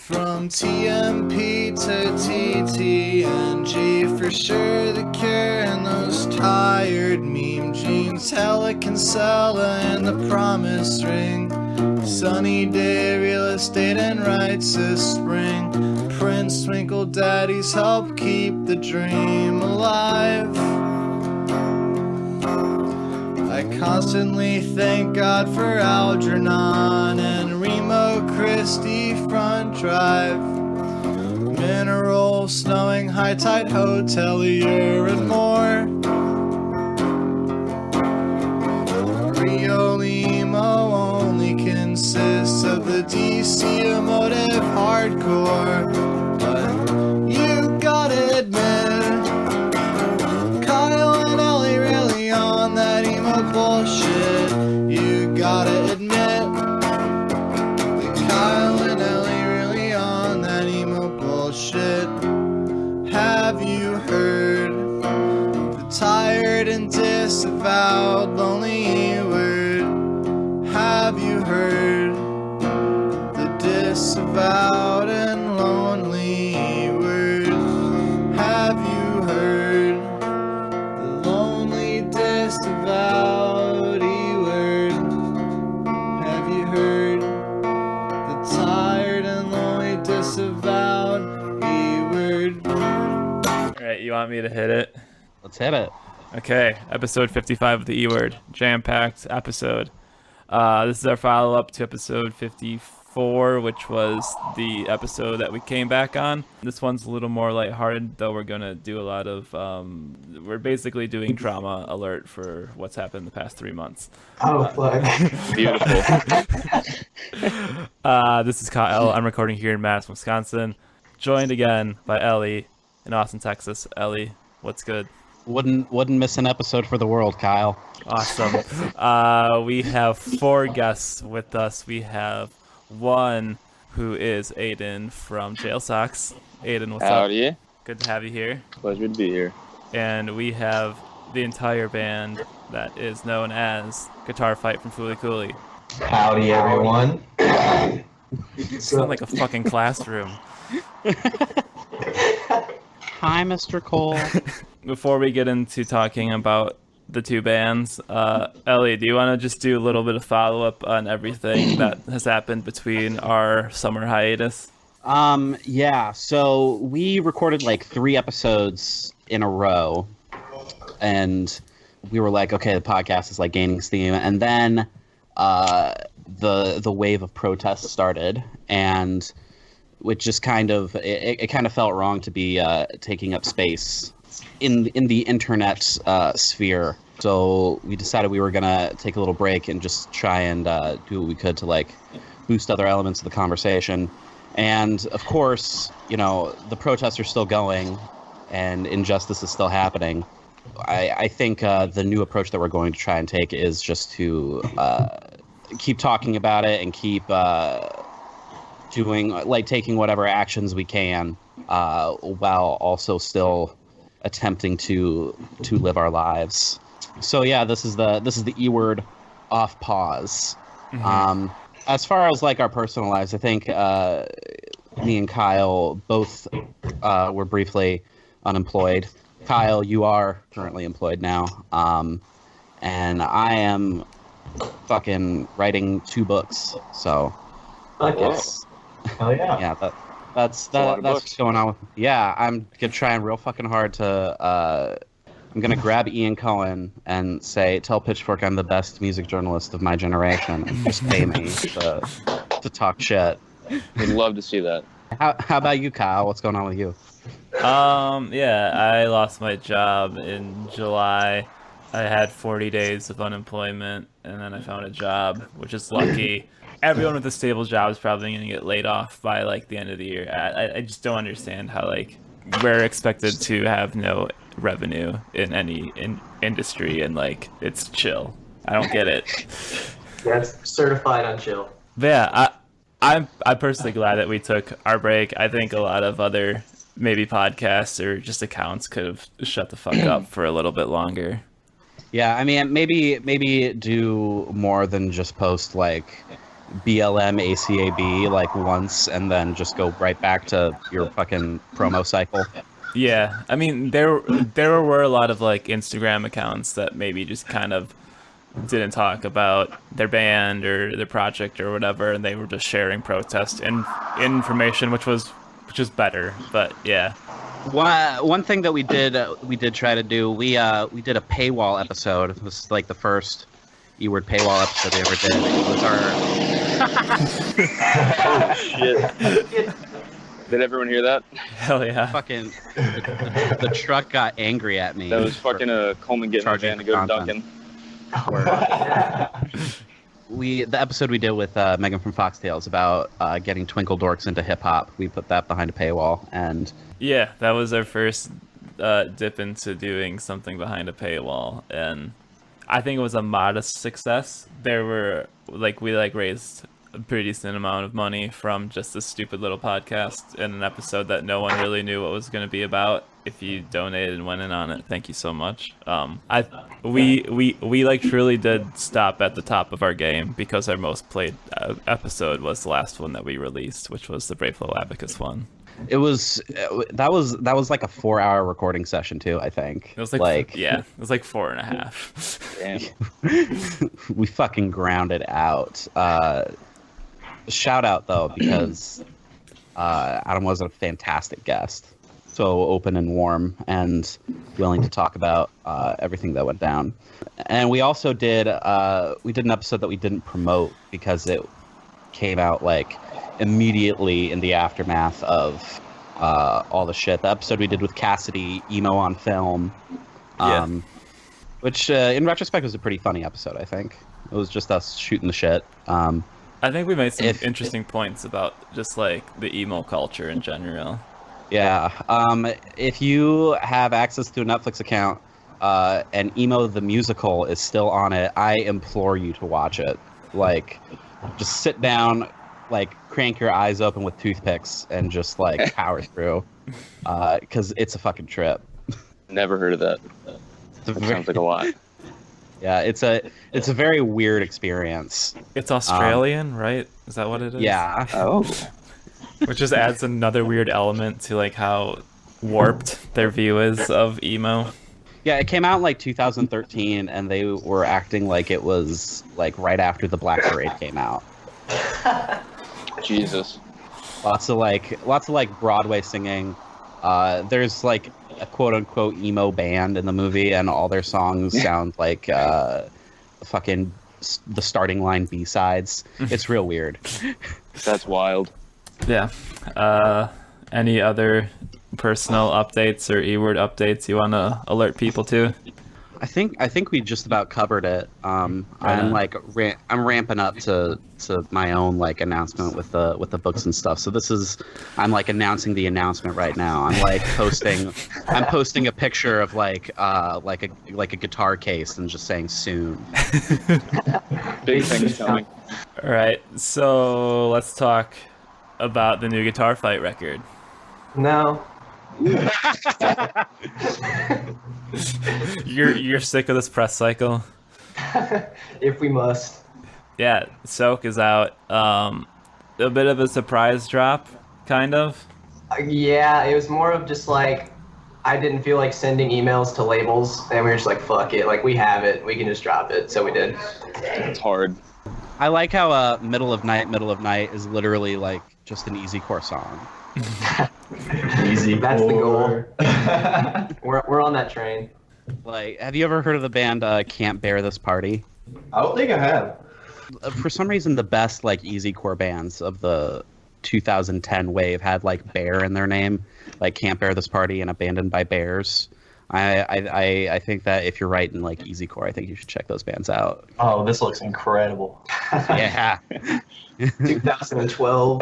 From TMP to TTNG, for sure the cure and those tired meme jeans. Hella Kinsella and the promise ring. Sunny day, real estate and rights this spring. Prince Twinkle Daddies help keep the dream alive. I constantly thank God for Algernon and Remo Christie front drive. Mineral, snowing, high tide hotelier and more. Rio Limo only consists of the DC emotive hardcore. But you gotta admit, Kyle and Ellie really on that emo bullshit. You gotta admit that Kyle and Ellie really on that emo bullshit. Have you heard the tired and disavowed lonely word? Have you heard the disavowed and lonely word? Have you heard the lonely disavowed word? Have you heard the tired and lonely disavowed word? Alright, you want me to hit it? Let's hit it. Okay, episode 55 of the E-Word. Jam-packed episode. This is our follow-up to episode 54, which was the episode that we came back on. This one's a little more lighthearted, though we're going to do a lot of... we're basically doing trauma alert for what's happened in the past 3 months. Oh, fuck. Beautiful. This is Kyle. I'm recording here in Madison, Wisconsin. Joined again by Ellie in Austin, Texas. Ellie, what's good? Wouldn't miss an episode for the world, Kyle. Awesome. We have 4 guests with us. We have one who is Aidan from Jail Socks. Aidan, what's up? Howdy. Good to have you here. Pleasure to be here. And we have the entire band that is known as Guitar Fight from Fooly Cooly. Howdy, everyone. You sound like a fucking classroom. Hi, Mr. Cole. Before we get into talking about the 2 bands, Ellie, do you want to just do a little bit of follow-up on everything that has happened between our summer hiatus? Yeah, so we recorded like 3 episodes in a row, and we were like, okay, the podcast is like gaining steam, and then the wave of protests started, and which just kind of it kind of felt wrong to be taking up space in the internet sphere. So we decided we were gonna take a little break and just try and do what we could to like boost other elements of the conversation. And of course, you know, the protests are still going and injustice is still happening. I think the new approach that we're going to try and take is just to keep talking about it and keep taking whatever actions we can while also still attempting to live our lives. So yeah, this is the E-Word off pause. Mm-hmm. As far as like our personal lives, I think me and Kyle both were briefly unemployed. Kyle, you are currently employed now, and I am fucking writing 2 books. So, Fuck yes. Hell yeah. Yeah, that's what's going on. Yeah, I'm gonna try real fucking hard to. I'm gonna grab Ian Cohen and say, "Tell Pitchfork I'm the best music journalist of my generation, and just pay me to talk shit." We'd love to see that. How about you, Kyle? What's going on with you? Yeah, I lost my job in July. I had 40 days of unemployment, and then I found a job, which is lucky. Everyone with a stable job is probably going to get laid off by like the end of the year. I just don't understand how like we're expected to have no revenue in any industry and like it's chill. I don't get it. That's certified on chill. But yeah, I'm personally glad that we took our break. I think a lot of other maybe podcasts or just accounts could have shut the fuck up for a little bit longer. Yeah, I mean, maybe do more than just post like BLM ACAB like once and then just go right back to your fucking promo cycle. Yeah, I mean there were a lot of like Instagram accounts that maybe just kind of didn't talk about their band or their project or whatever, and they were just sharing protest and information, which is better. But yeah, one thing that we did try to do, we did a paywall episode. It was like the first E-word paywall episode we ever did. It was our Oh shit! Did everyone hear that? hell yeah. fucking the truck got angry at me. That was fucking Coleman getting a van to go to content. Duncan. The episode we did with Megan from Foxtails about getting Twinkle Dorks into hip hop. We put that behind a paywall, and Yeah, that was our first dip into doing something behind a paywall, and I think it was a modest success. There were we raised a pretty decent amount of money from just this stupid little podcast and an episode that no one really knew what was going to be about. If you donated and went in on it, thank you so much. We truly did stop at the top of our game because our most played episode was the last one that we released, which was the Brave Little Abacus one. it was that was like a 4-hour recording session too. I think It was like yeah, it was like 4.5. Damn. we fucking ground it out. Shout out though, because Adam was a fantastic guest, so open and warm and willing to talk about everything that went down. And we also did an episode that we didn't promote because it came out like immediately in the aftermath of all the shit. The episode we did with Cassidy, Emo on Film, which in retrospect was a pretty funny episode. I think it was just us shooting the shit. I think we made some interesting points about just like the emo culture in general. Yeah. If you have access to a Netflix account and Emo the Musical is still on it, I implore you to watch it. Like, just sit down, like, crank your eyes open with toothpicks and just, like, power through. Because it's a fucking trip. Never heard of that. That sounds like a lot. Yeah, it's a very weird experience. It's Australian, right? Is that what it is? Yeah. Oh. Which just adds another weird element to like how warped their view is of emo. Yeah, it came out in like 2013, and they were acting like it was like right after the Black Parade came out. Jesus. Lots of Broadway singing. There's like a quote unquote emo band in the movie, and all their songs sound like fucking the starting line B-sides. It's real weird. That's wild. Yeah. Any other personal updates or E-word updates you want to alert people to? I think we just about covered it. I'm like I'm ramping up to my own like announcement with the books and stuff. So I'm like announcing the announcement right now. I'm like posting a picture of like a guitar case and just saying soon. Big things coming. All right. So let's talk about the new Guitar Fight record. No. You're sick of this press cycle? If we must. Yeah, Soak is out. A bit of a surprise drop, kind of. Yeah, it was more of just like, I didn't feel like sending emails to labels, and we were just like, fuck it, like we have it, we can just drop it, so we did. It's hard. I like how Middle of Night is literally like just an easycore song. Easy. That's the goal. We're on that train. Like, have you ever heard of the band Can't Bear This Party? I don't think I have. For some reason, the best like easycore bands of the 2010 wave had like bear in their name, like Can't Bear This Party and Abandoned by Bears. I think that if you're writing like easycore, I think you should check those bands out. Oh, this looks incredible. Yeah. 2012.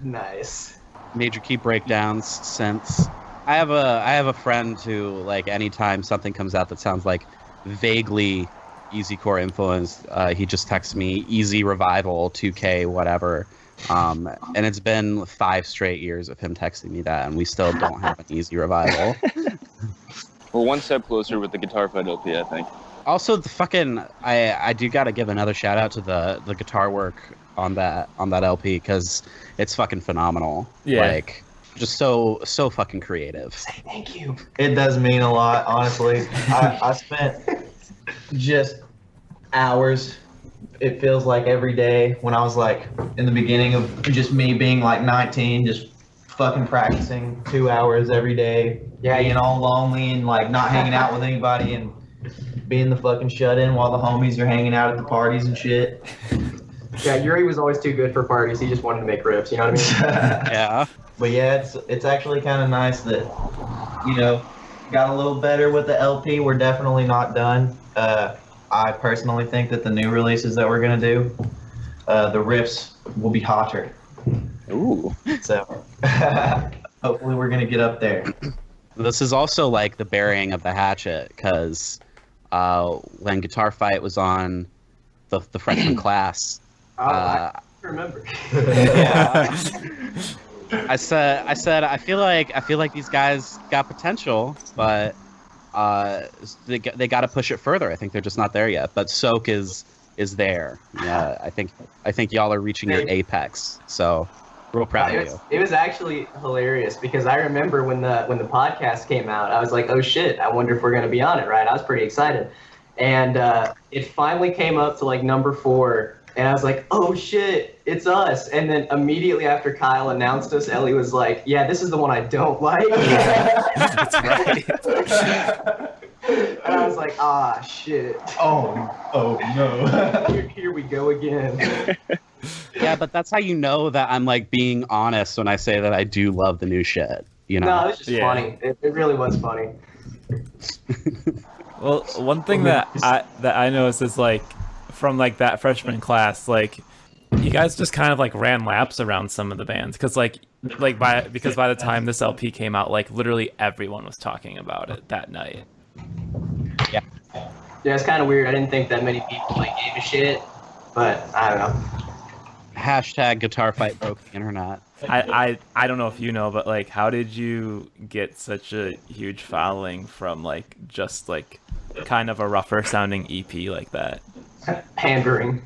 Nice. Major key breakdowns since I have a friend who, like, anytime something comes out that sounds like vaguely easycore influenced, he just texts me Easy Revival 2K whatever. And it's been 5 straight years of him texting me that, and we still don't have an Easy Revival. We're one step closer with the Guitar Fight LP, I think. Also, the fucking I do gotta give another shout out to the guitar work on that LP because it's fucking phenomenal. Yeah. Like just so fucking creative. Say thank you. It does mean a lot, honestly. I spent just hours. It feels like every day when I was like in the beginning of just me being like 19, just fucking practicing 2 hours every day. Yeah, being all lonely and like not hanging out with anybody and being the fucking shut in while the homies are hanging out at the parties and shit. Yeah, Yuri was always too good for parties. He just wanted to make riffs. You know what I mean? Yeah. But yeah, it's actually kind of nice that, you know, got a little better with the LP. We're definitely not done. I personally think that the new releases that we're gonna do, the riffs will be hotter. Ooh. So hopefully we're gonna get up there. This is also like the burying of the hatchet because when Guitar Fight was on the freshman class, I remember. yeah, I said I feel like these guys got potential, but they got to push it further. I think they're just not there yet. But Soak is there. Yeah, I think y'all are reaching your apex. So real proud of you. It was actually hilarious because I remember when the podcast came out, I was like, oh shit, I wonder if we're gonna be on it, right? I was pretty excited, and it finally came up to like number 4. And I was like, oh shit, it's us. And then immediately after Kyle announced us, Ellie was like, yeah, this is the one I don't like. That's right. And I was like, ah, shit. Oh no. Here we go again. Yeah, but that's how you know that I'm like being honest when I say that I do love the new shit. You know? No, it was just funny. It really was funny. Well, one thing that I noticed is like from like that freshman class, like you guys just kind of like ran laps around some of the bands because by the time this LP came out, like literally everyone was talking about it that night. Yeah. Yeah, it's kind of weird. I didn't think that many people like gave a shit, but I don't know. Hashtag Guitar Fight broke the internet. I don't know if you know, but like, how did you get such a huge following from like just like kind of a rougher sounding EP like that? Pandering.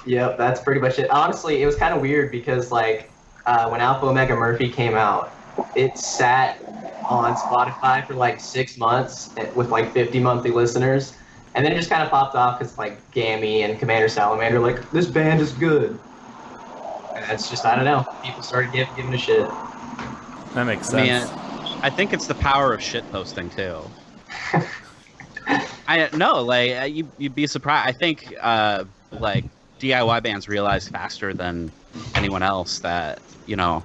Yep, that's pretty much it. Honestly, it was kind of weird because like when Alpha Omega Murphy came out, it sat on Spotify for like 6 months with like 50 monthly listeners, and then it just kind of popped off because like Gammy and Commander Salamander like, this band is good. And it's just, I don't know, people started giving a shit. That makes sense. I think it's the power of shit posting too. I no, like you'd be surprised. I think like DIY bands realize faster than anyone else that, you know,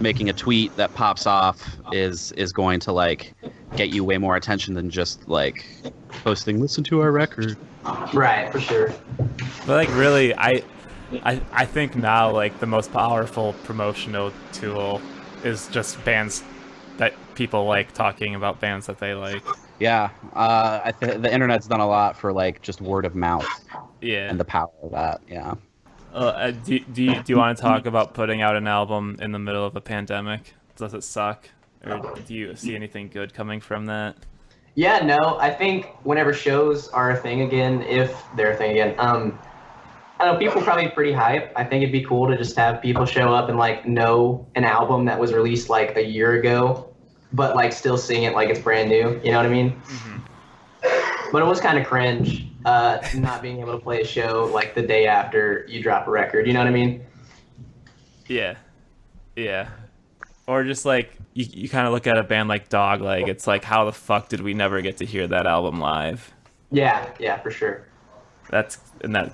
making a tweet that pops off is going to like get you way more attention than just like posting listen to our record. Right, for sure. But like really, I think now like the most powerful promotional tool is just bands that people like talking about bands that they like. Yeah, the internet's done a lot for like just word of mouth. Yeah. And the power of that. Yeah. Do you want to talk about putting out an album in the middle of a pandemic? Does it suck, or do you see anything good coming from that? Yeah, no, I think whenever shows are a thing again, if they're a thing again, I don't know, people are probably pretty hype. I think it'd be cool to just have people show up and like know an album that was released like a year ago, but like still sing it like it's brand new. You know what I mean? Mm-hmm. But it was kind of cringe not being able to play a show like the day after you drop a record. You know what I mean? Yeah. Or just like you kind of look at a band like Dogleg. It's like, how the fuck did we never get to hear that album live? Yeah, for sure. That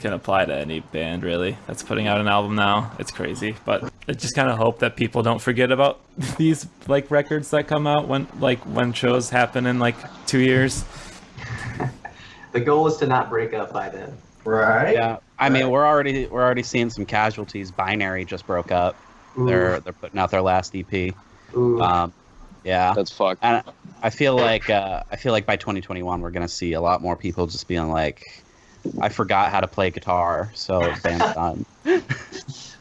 can apply to any band really that's putting out an album now. It's crazy, but I just kind of hope that people don't forget about these like records that come out when shows happen in like 2 years. The goal is to not break up by then. Right. Yeah. I mean, we're already seeing some casualties. Binary just broke up. Ooh. They're putting out their last EP. Ooh. Yeah. That's fucked. And I feel like by 2021 we're gonna see a lot more people just being like, I forgot how to play guitar, so band's done.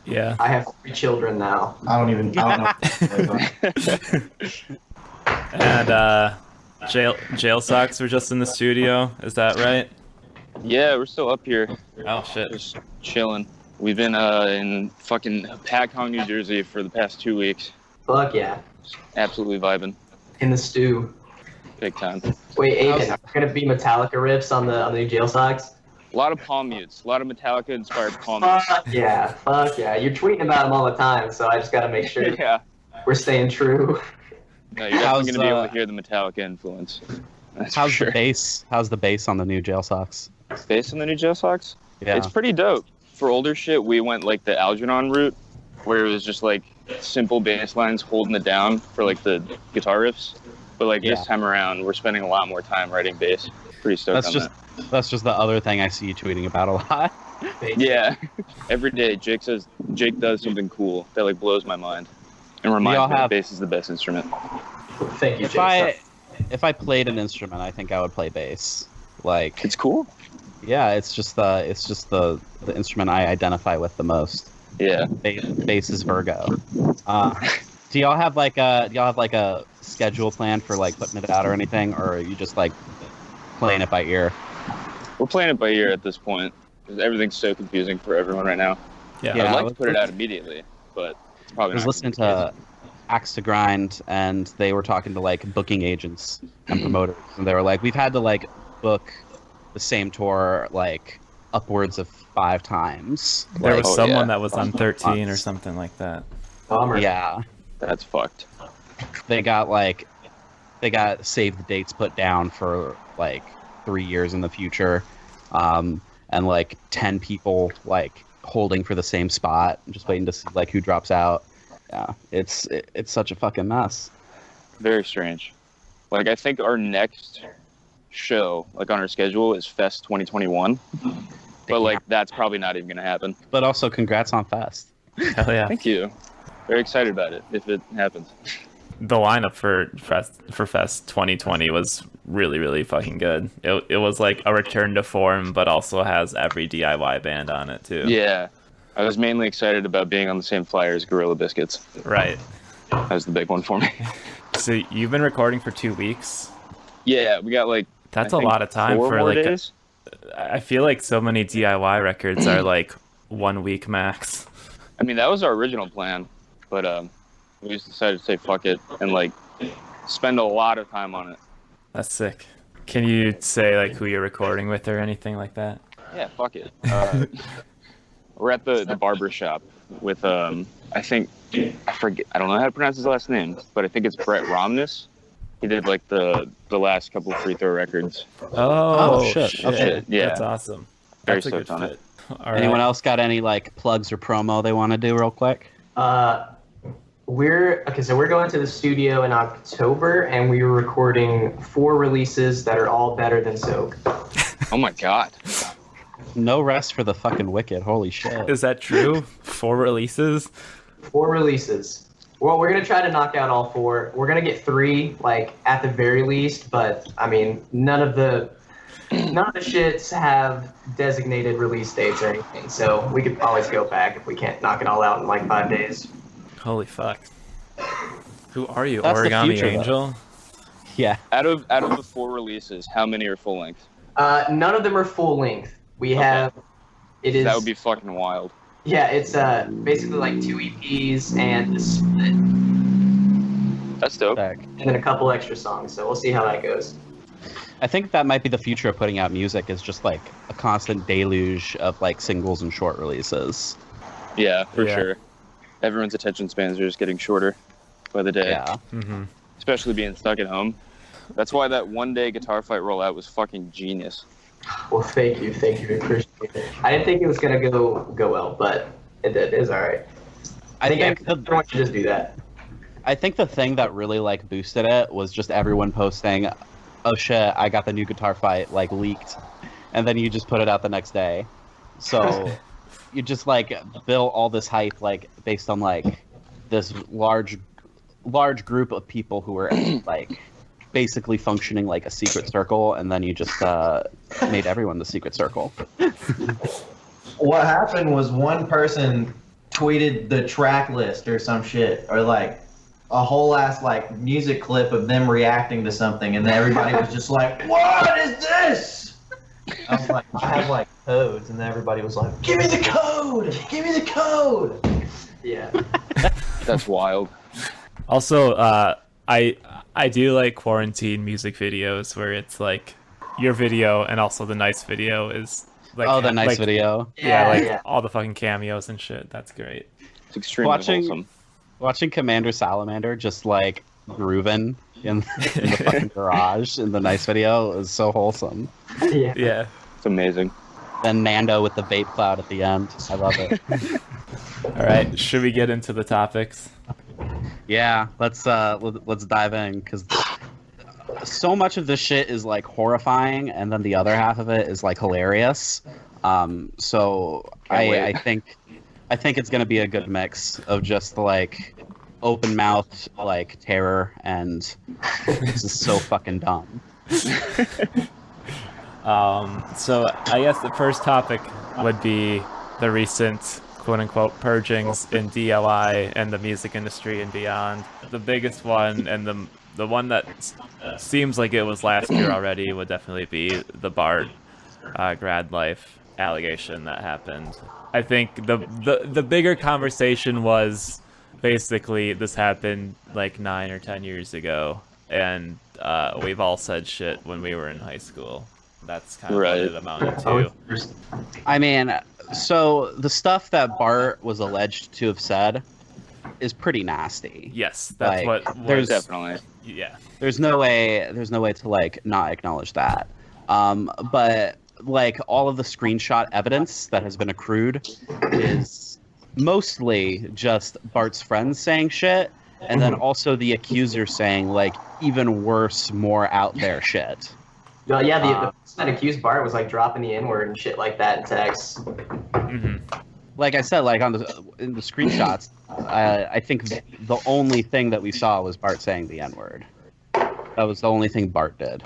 Yeah. I have 3 children now. I don't know. And Jail socks were just in the studio. Is that right? Yeah, we're still up here, Oh shit. just chilling. We've been in fucking Packong, New Jersey for the past 2 weeks. Fuck yeah. Absolutely vibing, In the stew. big time. Wait, Aidan, are there gonna be Metallica riffs on the new jail socks? A lot of palm mutes, a lot of Metallica inspired palm mutes. Fuck yeah. You're tweeting about them all the time, so I just gotta make sure Yeah, we're staying true. no, you're definitely gonna be able to hear the Metallica influence. That's How's for sure. the bass? How's the bass on the new jail socks? Based on the new jail socks? Yeah. It's pretty dope. For older shit, we went like the Algernon route, where it was just like simple bass lines holding it down for like the guitar riffs. But like Yeah. this time around, we're spending a lot more time writing bass. Pretty stoked That's on just that. that's just the other thing I see you tweeting about a lot. Yeah. Every day, Jake does something cool that like blows my mind and all reminds me have- that bass is the best instrument. Thank you, If I played an instrument, I think I would play bass. Like, It's cool. yeah, it's just the instrument I identify with the most. Yeah. Bass is Virgo. Do y'all have like a schedule plan for like putting it out or anything, or are you just like playing it by ear? We're playing it by ear at this point because everything's so confusing for everyone right now. Yeah. Yeah. I'd like to put it out immediately, but it's I probably was not. listening to Axe to Grind, and they were talking to like booking agents and promoters, and they were like, we've had to like book the same tour like upwards of 5 times. There Like, was Oh, someone yeah. that was on 13 or something like that. Bummer. yeah, That's fucked. they got save the dates put down for like 3 years in the future, and like 10 people like holding for the same spot, just waiting to see like who drops out. Yeah, it's such a fucking mess. Very strange. Like, I think our next show, like on our schedule, is Fest 2021. But like, that's probably not even gonna happen. But also, congrats on Fest. Hell yeah. Thank you. Very excited about it if it happens. The lineup for Fest 2020 was really, really fucking good. It was like a return to form, but also has every DIY band on it too. Yeah, I was mainly excited about being on the same flyer as Gorilla Biscuits. Right. That was the big one for me. So you've been recording for 2 weeks. Yeah, we got like That's I a think lot of time 4 for more like. days. I feel like so many DIY records are like 1 week max. I mean, that was our original plan, but we just decided to say fuck it and like spend a lot of time on it. That's sick. Can you say like who you're recording with or anything like that? Yeah, fuck it. We're at the barber shop with I think I forget, I don't know how to pronounce his last name, but I think it's Brett Romness. He did like the last couple of Free Throw records. Oh, shit. Okay. Yeah. That's awesome. Very That's a good stoked on fit. it. All Anyone right. else got any like plugs or promo they want to do real quick? So we're going to the studio in October, and we were recording 4 releases that are all better than Soak. Oh my god. No rest for the fucking wicked. Holy shit. Is that true? 4 releases? 4 releases. Well, we're gonna try to knock out all 4. We're gonna get 3, like at the very least, but I mean, none of the shits have designated release dates or anything. So we could always go back if we can't knock it all out in like 5 days. Holy fuck. Who are you, That's the Origami future, though. Angel? Yeah. Out of the 4 releases, how many are full length? None of them are full length. We have. It is. That would be fucking wild. Yeah, it's basically like 2 EPs and a split, That's dope. Sick. and then a couple extra songs. So we'll see how that goes. I think that might be the future of putting out music, is just like a constant deluge of like singles and short releases. Yeah, for Yeah. sure. Everyone's attention spans are just getting shorter by the day. Yeah. Mm-hmm. Especially being stuck at home. That's why that one-day guitar fight rollout was fucking genius. Well, thank you, appreciate it. I didn't think it was gonna go well, but it did. It's all right. I think everyone should just do that. I think the thing that really like boosted it was just everyone posting, "Oh shit, I got the new guitar fight like leaked," and then you just put it out the next day. So you just like build all this hype like based on like this large group of people who were like basically functioning like a secret circle, and then you just made everyone the secret circle. What happened was one person tweeted the track list or some shit, or like a whole ass like music clip of them reacting to something, and then everybody was just like, "What is this?" I was like, "I have like codes," and then everybody was like, "Give me the code! Give me the code!" Yeah. That's wild. Also, I do like quarantine music videos where it's like your video and also the nice video is like Oh, the nice like, video. Yeah, like Yeah. all the fucking cameos and shit. That's great. It's extremely wholesome. Watching Commander Salamander just like grooving in the fucking garage in the nice video is so wholesome. Yeah. Yeah. It's amazing. Then Nando with the vape cloud at the end. I love it. All right, should we get into the topics? Yeah, let's dive in because so much of this shit is like horrifying, and then the other half of it is like hilarious. So I think it's gonna be a good mix of just like open mouth like terror and this is so fucking dumb. So I guess the first topic would be the recent quote-unquote purgings in DIY and the music industry and beyond. The biggest one and the one that seems like it was last year already would definitely be the Bart grad life allegation that happened. I think the bigger conversation was basically this happened like 9 or 10 years ago, and we've all said shit when we were in high school. That's kind of what it amounted to. I mean, so the stuff that Bart was alleged to have said is pretty nasty. Yes, that's Like, what there's Definitely. yeah. There's no way to like not acknowledge that. But like all of the screenshot evidence that has been accrued is mostly just Bart's friends saying shit, and then also the accuser saying like even worse, more out there shit. No, yeah, the person that accused Bart was like dropping the N-word and shit like that in text. Mm-hmm. Like I said, like in the screenshots, I think the only thing that we saw was Bart saying the N-word. That was the only thing Bart did.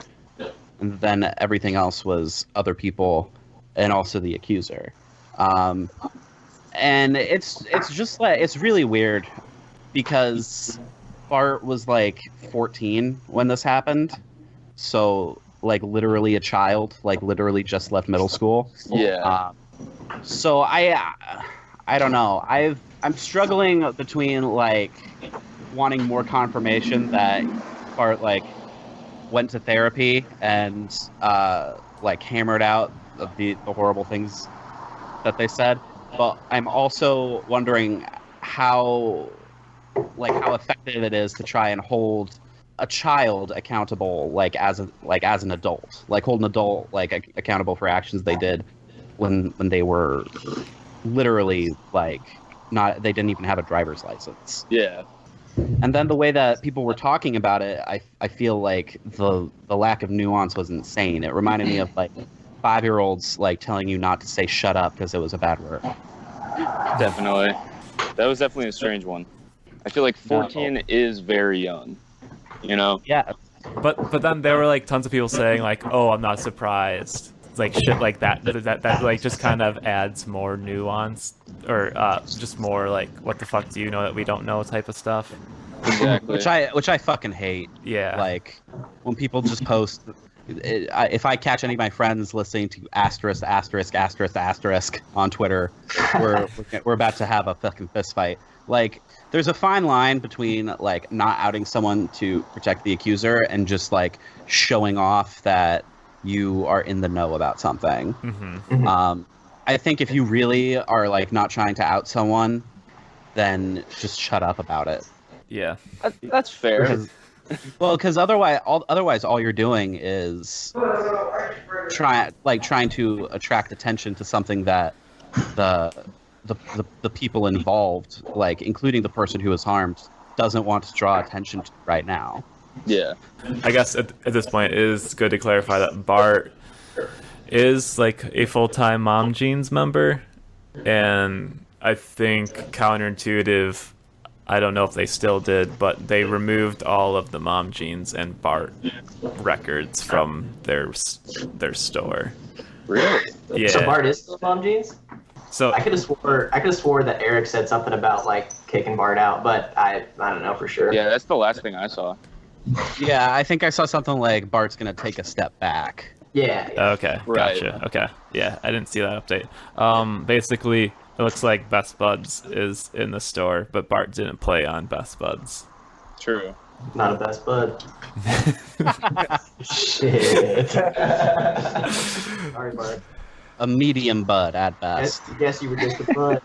And then everything else was other people and also the accuser. And it's just like, it's really weird because Bart was like 14 when this happened. So like literally a child, like literally just left middle school. Yeah. So I don't know. I'm struggling between like wanting more confirmation that Bart like went to therapy and like hammered out the horrible things that they said, but I'm also wondering how effective it is to try and hold a child accountable like as an adult, like hold an adult like accountable for actions they did when they were literally like they didn't even have a driver's license. Yeah. And then the way that people were talking about it, I feel like the lack of nuance was insane. It reminded me of like 5-year-olds like telling you not to say shut up because it was a bad word. Definitely. That was definitely a strange one. I feel like 14 is very young, you know? Yeah. But then there were like tons of people saying like, "Oh, I'm not surprised." Like shit like that like just kind of adds more nuance or just more like what the fuck do you know that we don't know type of stuff. Exactly. Which I fucking hate. Yeah. Like when people just post. If I catch any of my friends listening to asterisk on Twitter, we're about to have a fucking fist fight. Like, there's a fine line between like not outing someone to protect the accuser and just like showing off that you are in the know about something. Mm-hmm. I think if you really are like not trying to out someone, then just shut up about it. Yeah. That's fair. Because otherwise, all you're doing is trying to attract attention to something that the people involved, like including the person who was harmed, doesn't want to draw attention to right now. Yeah. I guess at this point it is good to clarify that Bart is like a full-time Mom Jeans member, and I think counterintuitive, I don't know if they still did, but they removed all of the Mom Jeans and Bart records from their store. Really? Yeah. So Bart is still Mom Jeans? So I could have swore that Eric said something about like kicking Bart out, but I don't know for sure. Yeah, that's the last thing I saw. Yeah, I think I saw something like Bart's gonna take a step back. Yeah. okay, Right. gotcha. Okay, yeah, I didn't see that update. Basically, it looks like Best Buds is in the store, but Bart didn't play on Best Buds. True. Not a best bud. Shit. Sorry, Bart. A medium bud at best. Yes, you were just a bud.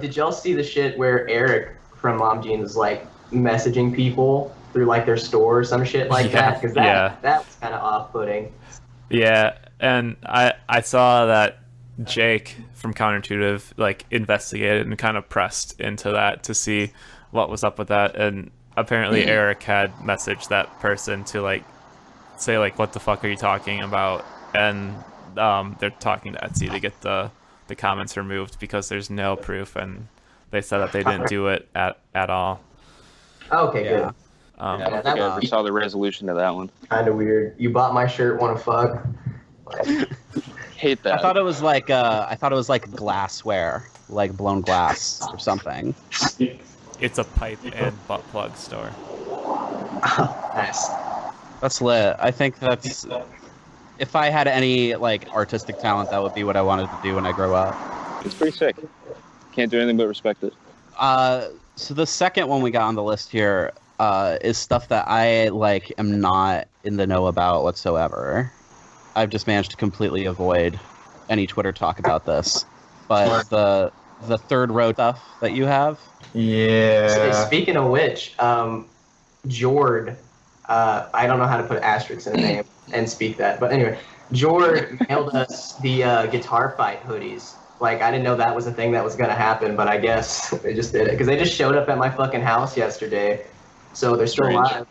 Did y'all see the shit where Eric from Mom Jeans is like messaging people through like their store or some shit like Yeah, that? Because yeah. that was kind of off-putting. Yeah, and I saw that Jake from Counterintuitive like investigated and kind of pressed into that to see what was up with that, and apparently Eric had messaged that person to like say like, what the fuck are you talking about? And they're talking to Etsy to get the comments removed because there's no proof, and they said that they didn't do it at all. Okay, Yeah. good. Yeah, I don't that think I ever was- saw the resolution to that one. Kind of weird. You bought my shirt, wanna fuck? Hate that. I thought it was like glassware, like blown glass or something. It's a pipe and butt plug store. Nice. That's lit. I think that's if I had any like artistic talent, that would be what I wanted to do when I grow up. It's pretty sick. Can't do anything but respect it. So the second one we got on the list here is stuff that I like am not in the know about whatsoever. I've just managed to completely avoid any Twitter talk about this. But the third row stuff that you have, Yeah. Speaking of which, Jord, I don't know how to put asterisks in the name and speak that, but anyway, Jord mailed us the guitar fight hoodies. Like, I didn't know that was a thing that was gonna happen, but I guess they just did it because they just showed up at my fucking house yesterday, so they're still Strange. alive.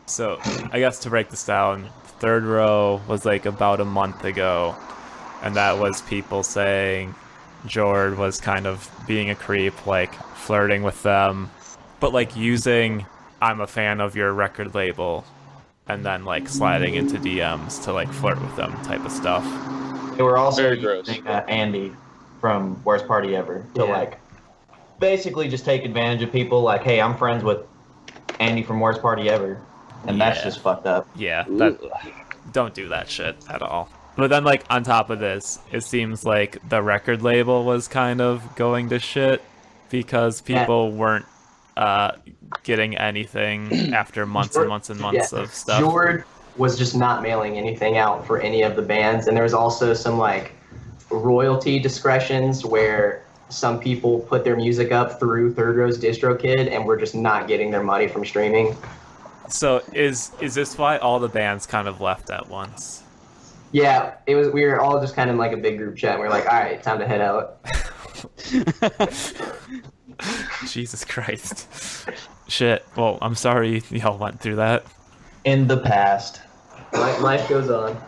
So I guess to break this down, third row was like about a month ago, and that was people saying Jord was kind of being a creep, like flirting with them, but like using "I'm a fan of your record label" and then like sliding into DMs to like flirt with them type of stuff. They were also Very gross. using Andy from Worst Party Ever to Yeah. like basically just take advantage of people. Like, hey, I'm friends with Andy from Worst Party Ever, and that's Yeah. just fucked up. Yeah, don't do that shit at all. But then like on top of this, it seems like the record label was kind of going to shit because people weren't getting anything after months and months and months of stuff. Jord was just not mailing anything out for any of the bands, and there was also some like royalty discretions where some people put their music up through Third Row's DistroKid and were just not getting their money from streaming. So is this why all the bands kind of left at once? Yeah, it was. We were all just kind of like a big group chat. And we were like, all right, time to head out. Jesus Christ. Shit. Well, I'm sorry y'all went through that. In the past, Life goes on.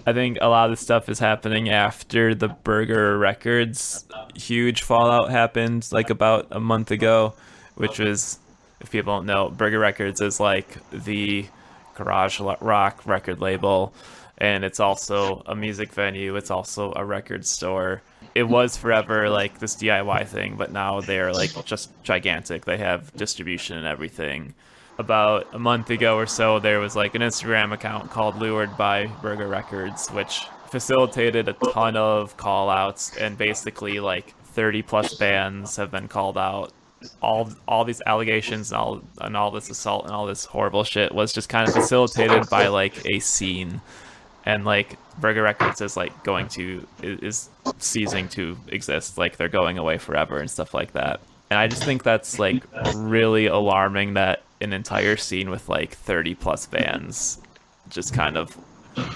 I think a lot of this stuff is happening after the Burger Records huge fallout happened like about a month ago, which was, if people don't know, Burger Records is like the garage rock record label, and it's also a music venue. It's also a record store. It was forever like this DIY thing, but now they're like just gigantic. They have distribution and everything. About a month ago or so, there was like an Instagram account called Lured by Burger Records, which facilitated a ton of call outs, and basically like 30 plus bands have been called out. All these allegations and all this assault and all this horrible shit was just kind of facilitated by like a scene, and like Burger Records is like is ceasing to exist, like they're going away forever and stuff like that. And I just think that's like really alarming that an entire scene with like 30 plus bands just kind of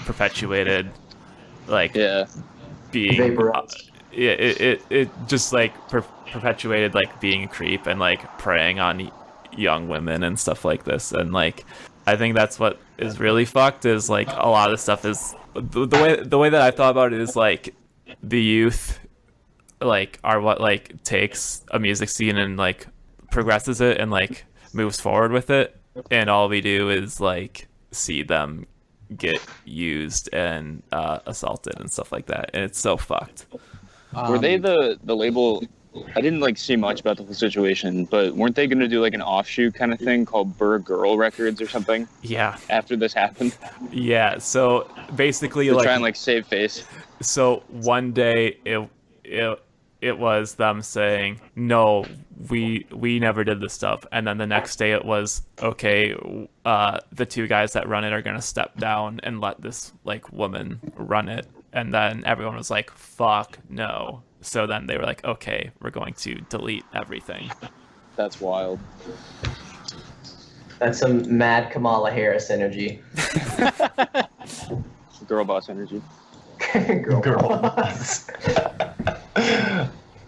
perpetuated like being Vaporized. it just like perpetuated like being a creep and like preying on young women and stuff like this. And like I think that's what is really fucked, is like a lot of stuff is the way that I thought about it is like the youth like are what like takes a music scene and like progresses it and like moves forward with it, and all we do is like see them get used and assaulted and stuff like that, and it's so fucked. Were they the label? I didn't like see much about the whole situation, but weren't they going to do like an offshoot kind of thing called Burr Girl Records or something? Yeah, After this happened, yeah. So basically, to like, try and like save face. so one day it was them saying, no, we never did this stuff, and then the next day it was, okay, the two guys that run it are gonna step down and let this like woman run it, and then everyone was like, fuck no. So then they were like, okay, we're going to delete everything. That's wild. That's some mad Kamala Harris energy. Girl boss energy. Girl.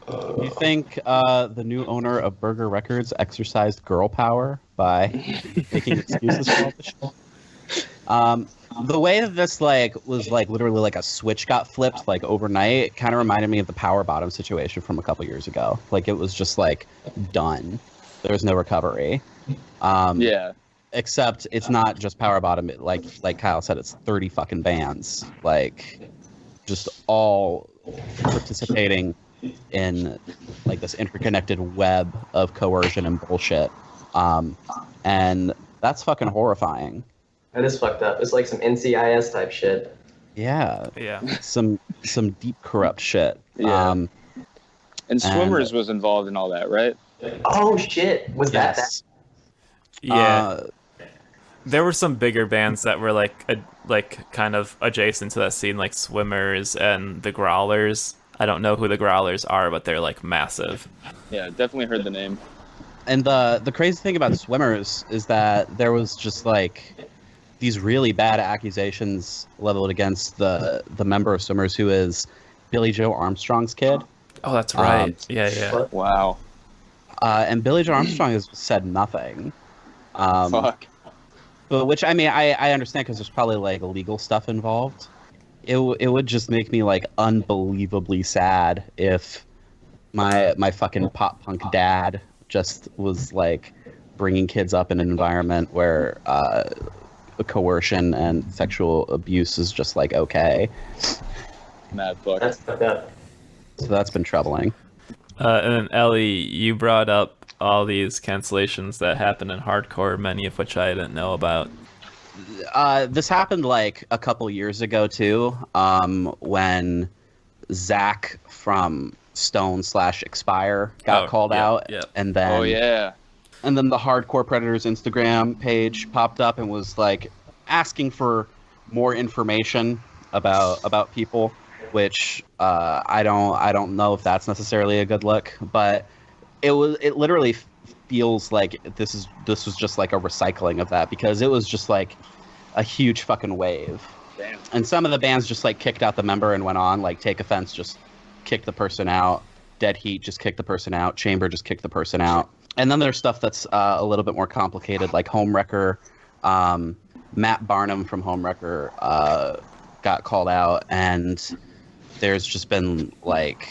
Do you think the new owner of Burger Records exercised girl power by making excuses for all the shit? The way that this was literally like a switch got flipped like overnight kind of reminded me of the Power Bottom situation from a couple years ago. Like it was just like done. There was no recovery. Yeah. Except it's not just Power Bottom. Like Kyle said, it's 30 fucking bands. Like just all participating in like this interconnected web of coercion and bullshit. And that's fucking horrifying. That is fucked up. It's like some NCIS type shit. Yeah. Yeah. Some deep corrupt shit. Yeah. And Swimmers was involved in all that, right? Oh shit! Was that? Yeah. There were some bigger bands that were like kind of adjacent to that scene, like Swimmers and the Growlers. I don't know who the Growlers are, but they're like massive. Yeah, definitely heard the name. And the crazy thing about Swimmers is that there was just like these really bad accusations leveled against the member of Swimmers who is Billy Joe Armstrong's kid. Oh, that's right. Yeah. Wow. And Billy Joe Armstrong has said nothing. Fuck. But which, I mean, I understand because there's probably like legal stuff involved. It would just make me like unbelievably sad if my fucking pop punk dad just was like bringing kids up in an environment where coercion and sexual abuse is just like okay. Mad fuck. That's fucked up. So that's been troubling. And then Ellie, you brought up all these cancellations that happened in hardcore, many of which I didn't know about. This happened like a couple years ago too, when Zach from Stone/Expire got called out, and then and then the Hardcore Predators Instagram page popped up and was like asking for more information about people, which I don't know if that's necessarily a good look, but it literally feels like this was just like a recycling of that, because it was just like a huge fucking wave. Damn. And some of the bands just like kicked out the member and went on, like Take Offense just kicked the person out, Dead Heat just kicked the person out, Chamber just kicked the person out. And then there's stuff that's a little bit more complicated, like Homewrecker. Matt Barnum from Homewrecker got called out, and there's just been like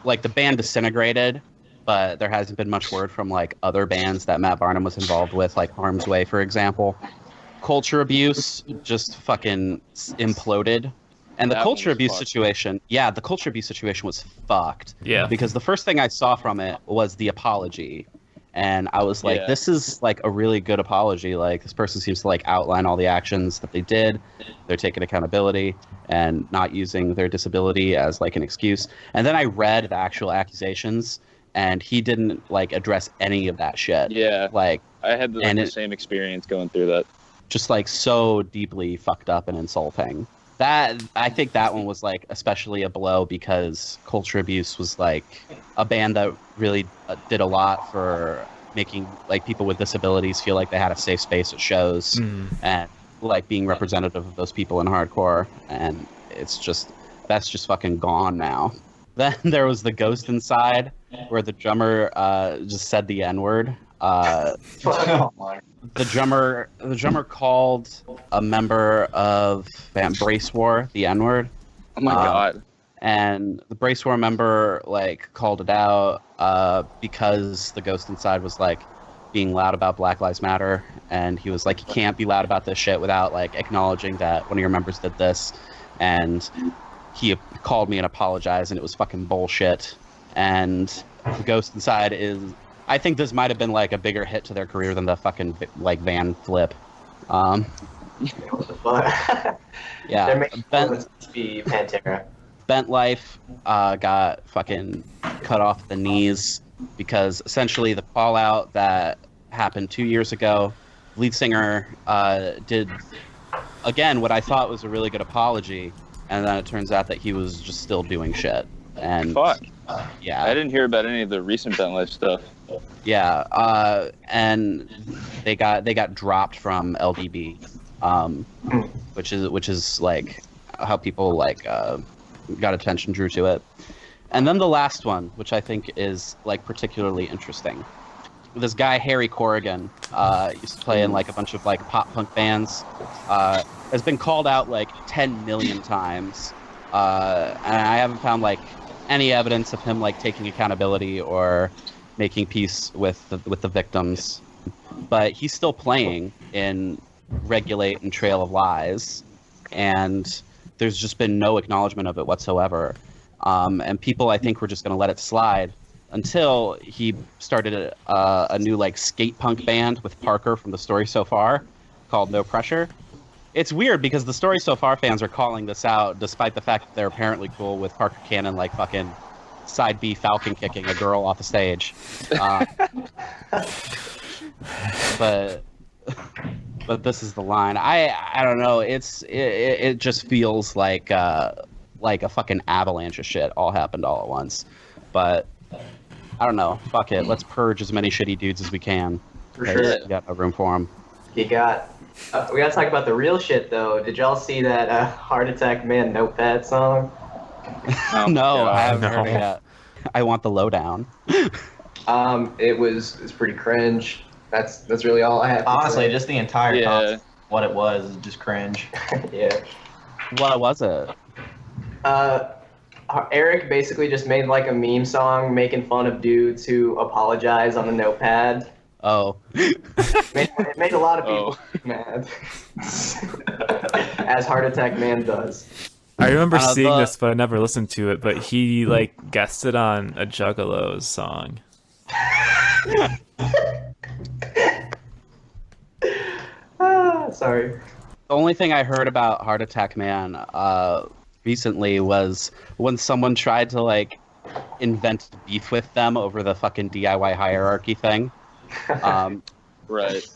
the band disintegrated, but there hasn't been much word from like other bands that Matt Barnum was involved with, like Harm's Way, for example. Culture Abuse just fucking imploded. And the culture abuse situation, the culture abuse situation was fucked. Yeah. Because the first thing I saw from it was the apology. And I was like, this is like a really good apology. Like, this person seems to like outline all the actions that they did. They're taking accountability and not using their disability as like an excuse. And then I read the actual accusations, and he didn't like address any of that shit. Yeah. Like, I had the same experience going through that. Just like so deeply fucked up and insulting. That, I think that one was like especially a blow, because Culture Abuse was like a band that really did a lot for making like people with disabilities feel like they had a safe space at shows, and like being representative of those people in hardcore. And it's just, that's just fucking gone now. Then there was the Ghost Inside, where the drummer just said the N-word. The drummer called a member of Brace War the N-word. Oh my god. And the Brace War member like called it out because the Ghost Inside was like, being loud about Black Lives Matter, and he was like, you can't be loud about this shit without like acknowledging that one of your members did this, and he called me and apologized, and it was fucking bullshit. And the Ghost Inside is, I think this might have been like a bigger hit to their career than the fucking like van flip. What the fuck? Yeah, They're making to be Pantera. Bent Life got fucking cut off the knees because essentially the fallout that happened 2 years ago, lead singer did, again, what I thought was a really good apology, and then it turns out that he was just still doing shit. And Fuck. yeah, I didn't hear about any of the recent Bent Life stuff. yeah, and they got dropped from LDB, which is like how people like got attention, drew to it. And then the last one, which I think is like particularly interesting. This guy Harry Corrigan used to play in like a bunch of like pop punk bands. Has been called out like 10 million times, and I haven't found like any evidence of him like taking accountability or making peace with the victims. But he's still playing in Regulate and Trail of Lies, and there's just been no acknowledgement of it whatsoever. And people, I think, were just going to let it slide until he started a new like skate punk band with Parker from The Story So Far called No Pressure. It's weird because the Story So Far fans are calling this out despite the fact that they're apparently cool with Parker Cannon like fucking side B falcon kicking a girl off the stage. But this is the line. I don't know. It just feels like a fucking avalanche of shit all happened all at once. But I don't know. Fuck it. Let's purge as many shitty dudes as we can. For sure. We got no room for them. We gotta talk about the real shit though. Did y'all see that Heart Attack Man Notepad song? Oh, No, God. I haven't no. heard it yet. I want the lowdown. It's pretty cringe. That's really all I have to Honestly, say. just the entire Yeah. concept, what it was, is just cringe. Yeah. What was it? Eric basically just made like a meme song making fun of dudes who apologize on the notepad. Oh. It made a lot of people Oh. mad. As Heart Attack Man does. I remember seeing the- this, but I never listened to it. But he like guested on a Juggalo's song. Sorry. The only thing I heard about Heart Attack Man recently was when someone tried to like invent beef with them over the fucking DIY hierarchy thing. Right.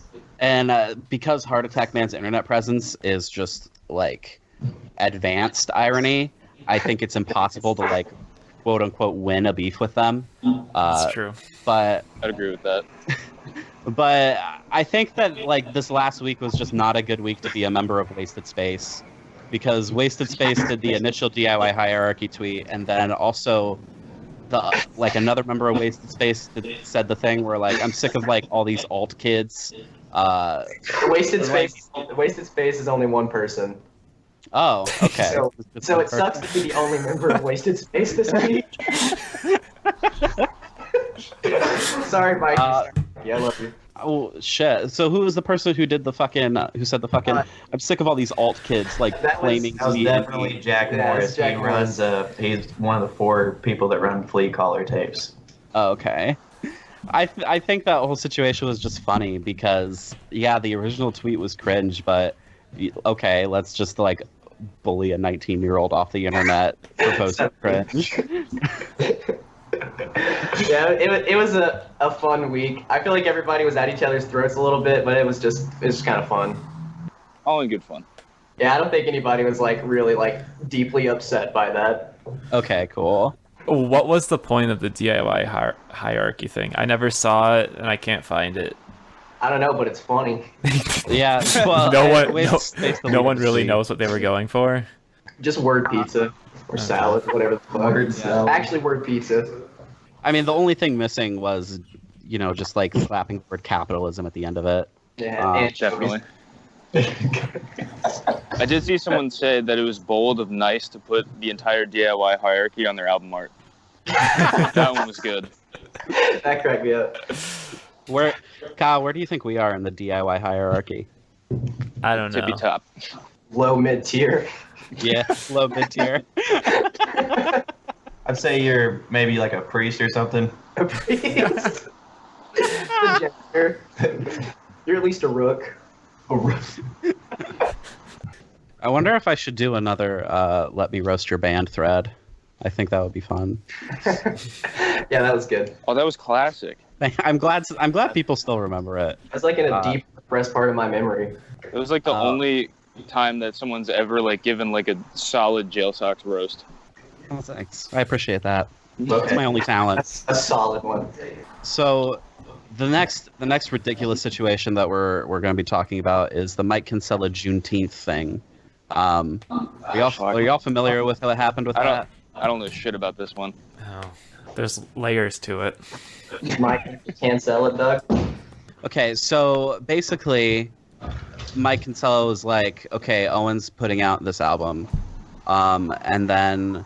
And because Heart Attack Man's internet presence is just like advanced irony, I think it's impossible to like quote unquote win a beef with them. That's true. But I'd agree with that. But I think that like this last week was just not a good week to be a member of Wasted Space, because Wasted Space did the initial DIY hierarchy tweet, and then also the like another member of Wasted Space said the thing where like I'm sick of like all these alt kids. Wasted Space is only one person. Oh, okay. So it sucks to be the only member of Wasted Space this week. Sorry, Mike. Yeah, I love you. Oh shit! So who was the person who did the fucking who said the fucking I'm sick of all these alt kids like That was- claiming That was to be definitely Jack Yeah, Morris. it's Jack He runs he's one of the 4 people that run Flea Collar tapes. Oh, okay. I think that whole situation was just funny because yeah, the original tweet was cringe, but okay, let's just like bully a 19-year-old off the internet for posting cringe. Yeah, it was a fun week. I feel like everybody was at each other's throats a little bit, but it was just kind of fun. All in good fun. Yeah, I don't think anybody was like really like deeply upset by that. Okay, cool. What was the point of the DIY hierarchy thing? I never saw it, and I can't find it. I don't know, but it's funny. Yeah, well, No one really knows what they were going for. Just word pizza or salad, whatever the fuck. Word salad. Actually, word pizza. I mean, the only thing missing was, you know, just like slapping the word capitalism at the end of it. Yeah, and Definitely. I did see someone say that it was bold of Nice to put the entire DIY hierarchy on their album art. That one was good. that cracked me up. Kyle, where do you think we are in the DIY hierarchy? I don't know. Tippy top. Low mid tier. Yeah, low mid tier. I'd say you're maybe like a priest or something. A priest. The jester. You're at least a rook. I wonder if I should do another "Let Me Roast Your Band" thread. I think that would be fun. Yeah, that was good. Oh, that was classic. I'm glad people still remember it. That's like in a deep, repressed part of my memory. It was like the only time that someone's ever like given like a solid jail socks roast. Oh, thanks. I appreciate that. Okay. That's my only talent. That's a solid one. So, the next ridiculous situation that we're going to be talking about is the Mike Kinsella Juneteenth thing. Are y'all familiar with what happened with that? I don't know shit about this one. Oh, there's layers to it. Mike Kinsella, Doug. Okay, so basically, Mike Kinsella was like, okay, Owen's putting out this album. And then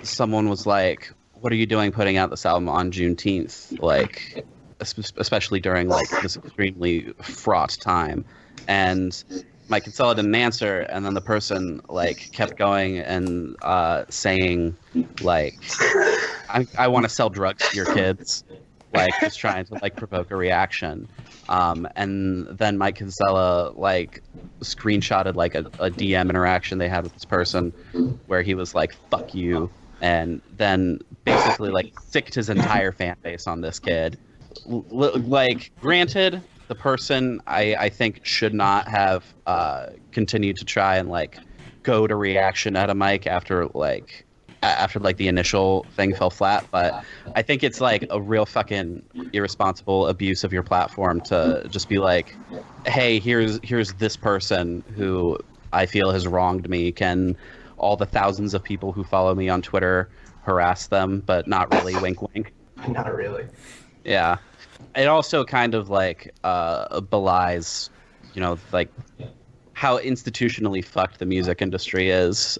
someone was like, what are you doing putting out this album on Juneteenth? Like, especially during like this extremely fraught time. And Mike Kinsella didn't answer, and then the person like kept going and saying like, I want to sell drugs to your kids, like just trying to like provoke a reaction. And then Mike Kinsella like screenshotted like a DM interaction they had with this person where he was like, fuck you, and then basically like sicked his entire fan base on this kid. Like, granted, the person I think should not have continued to try and like goad a reaction at a mic after the initial thing fell flat, but I think it's like a real fucking irresponsible abuse of your platform to just be like, hey, here's this person who I feel has wronged me. Can all the thousands of people who follow me on Twitter harass them, but not really? Wink wink. Not really. Yeah. It also kind of like belies, like how institutionally fucked the music industry is,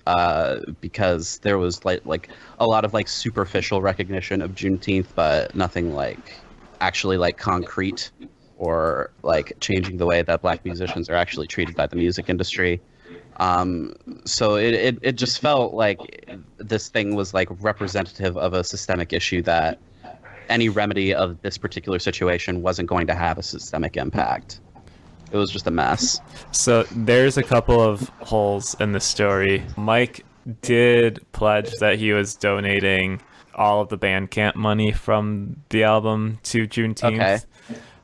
because there was like a lot of like superficial recognition of Juneteenth, but nothing like actually like concrete or like changing the way that black musicians are actually treated by the music industry. So it just felt like this thing was like representative of a systemic issue that any remedy of this particular situation wasn't going to have a systemic impact. It was just a mess. So there's a couple of holes in the story. Mike did pledge that he was donating all of the Bandcamp money from the album to Juneteenth.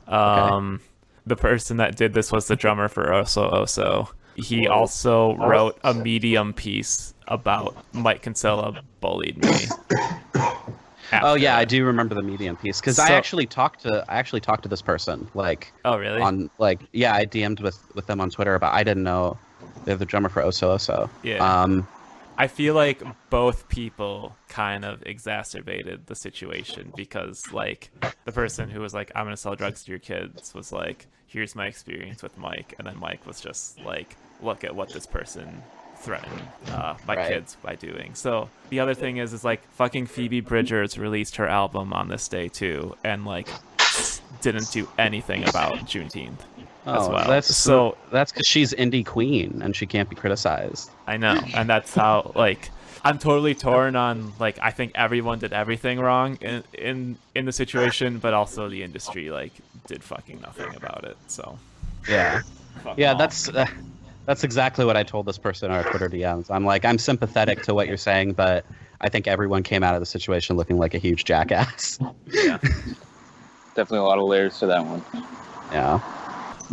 Okay. The person that did this was the drummer for Oso Oso. He also wrote a Medium piece about Mike Kinsella bullied me. Oh yeah, I do remember the Medium piece because I actually talked to this person like. Oh really? On like I DM'd with them on Twitter, but I didn't know they're the drummer for Oso Oso. Yeah. I feel like both people kind of exacerbated the situation because like the person who was like, I'm gonna sell drugs to your kids was like, here's my experience with Mike, and then Mike was just like, look at what this person threatened my kids by doing. So the other thing is like fucking Phoebe Bridgers released her album on this day too, and like didn't do anything about Juneteenth as well. That's because she's indie queen and she can't be criticized. I know, and that's how like I'm totally torn on like I think everyone did everything wrong in the situation, but also the industry like did fucking nothing about it. So yeah, that's exactly what I told this person on our Twitter DMs. I'm like, I'm sympathetic to what you're saying, but I think everyone came out of the situation looking like a huge jackass. Yeah, definitely a lot of layers to that one. Yeah.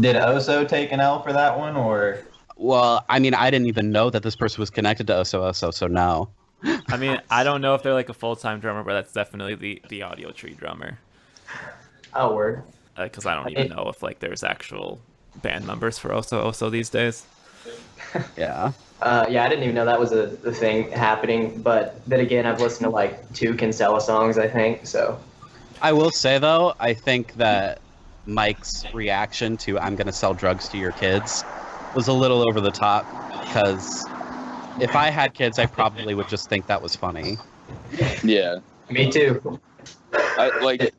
Did Oso take an L for that one, or? Well, I mean, I didn't even know that this person was connected to Oso Oso, so no. I mean, I don't know if they're like a full-time drummer, but that's definitely the Audio Tree drummer. Oh, word. Because I don't even know if like there's actual band members for Oso Oso these days. Yeah. Yeah, I didn't even know that was the thing happening. But then again, I've listened to like 2 Kinsella songs, I think. So. I will say though, I think that Mike's reaction to "I'm gonna sell drugs to your kids" was a little over the top, because if I had kids, I probably would just think that was funny. Yeah. Me too.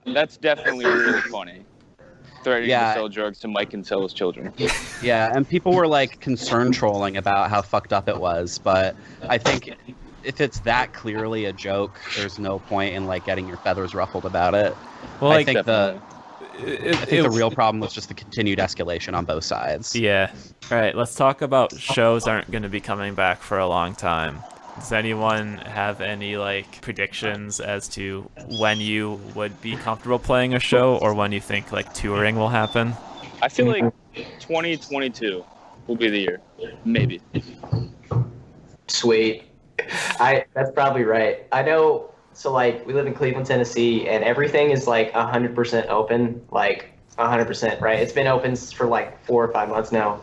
That's definitely really funny. Threatening to sell drugs to Mike Kinsella's children. Yeah, and people were like concern trolling about how fucked up it was, but I think if it's that clearly a joke, there's no point in like getting your feathers ruffled about it. Well, I think the real problem was just the continued escalation on both sides. Yeah. All right, let's talk about shows aren't going to be coming back for a long time. Does anyone have any like predictions as to when you would be comfortable playing a show, or when you think like touring will happen? I feel like 2022 will be the year, maybe. Sweet. That's probably right. I know. So like we live in Cleveland, Tennessee, and everything is like 100% open, like 100%, right? It's been open for like 4 or 5 months now.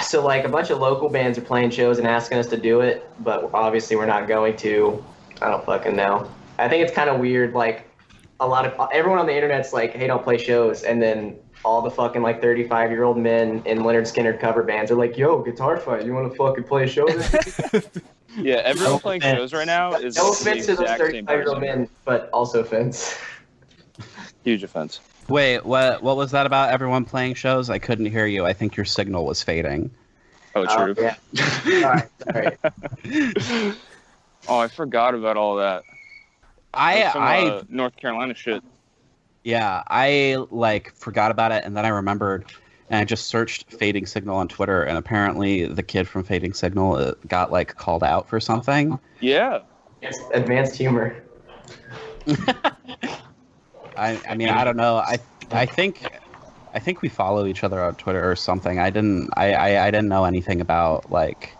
So like a bunch of local bands are playing shows and asking us to do it, but obviously we're not going to. I don't fucking know. I think it's kind of weird. Like everyone on the internet's like, hey, don't play shows, and then all the fucking like 35-year-old men in Leonard Skinner cover bands are like, yo, Guitar Fight, you want to fucking play a show? Yeah, everyone playing shows right now is no offense to those 35-year-old men, but also offense. Huge offense. Wait, what was that about everyone playing shows? I couldn't hear you. I think your signal was fading. Oh, true. Yeah. Sorry. Oh, I forgot about all that. I North Carolina shit. Yeah, I like forgot about it, and then I remembered, and I just searched Fading Signal on Twitter, and apparently the kid from Fading Signal got like called out for something. Yeah. It's advanced humor. I mean, I don't know. I think we follow each other on Twitter or something. I didn't know anything about like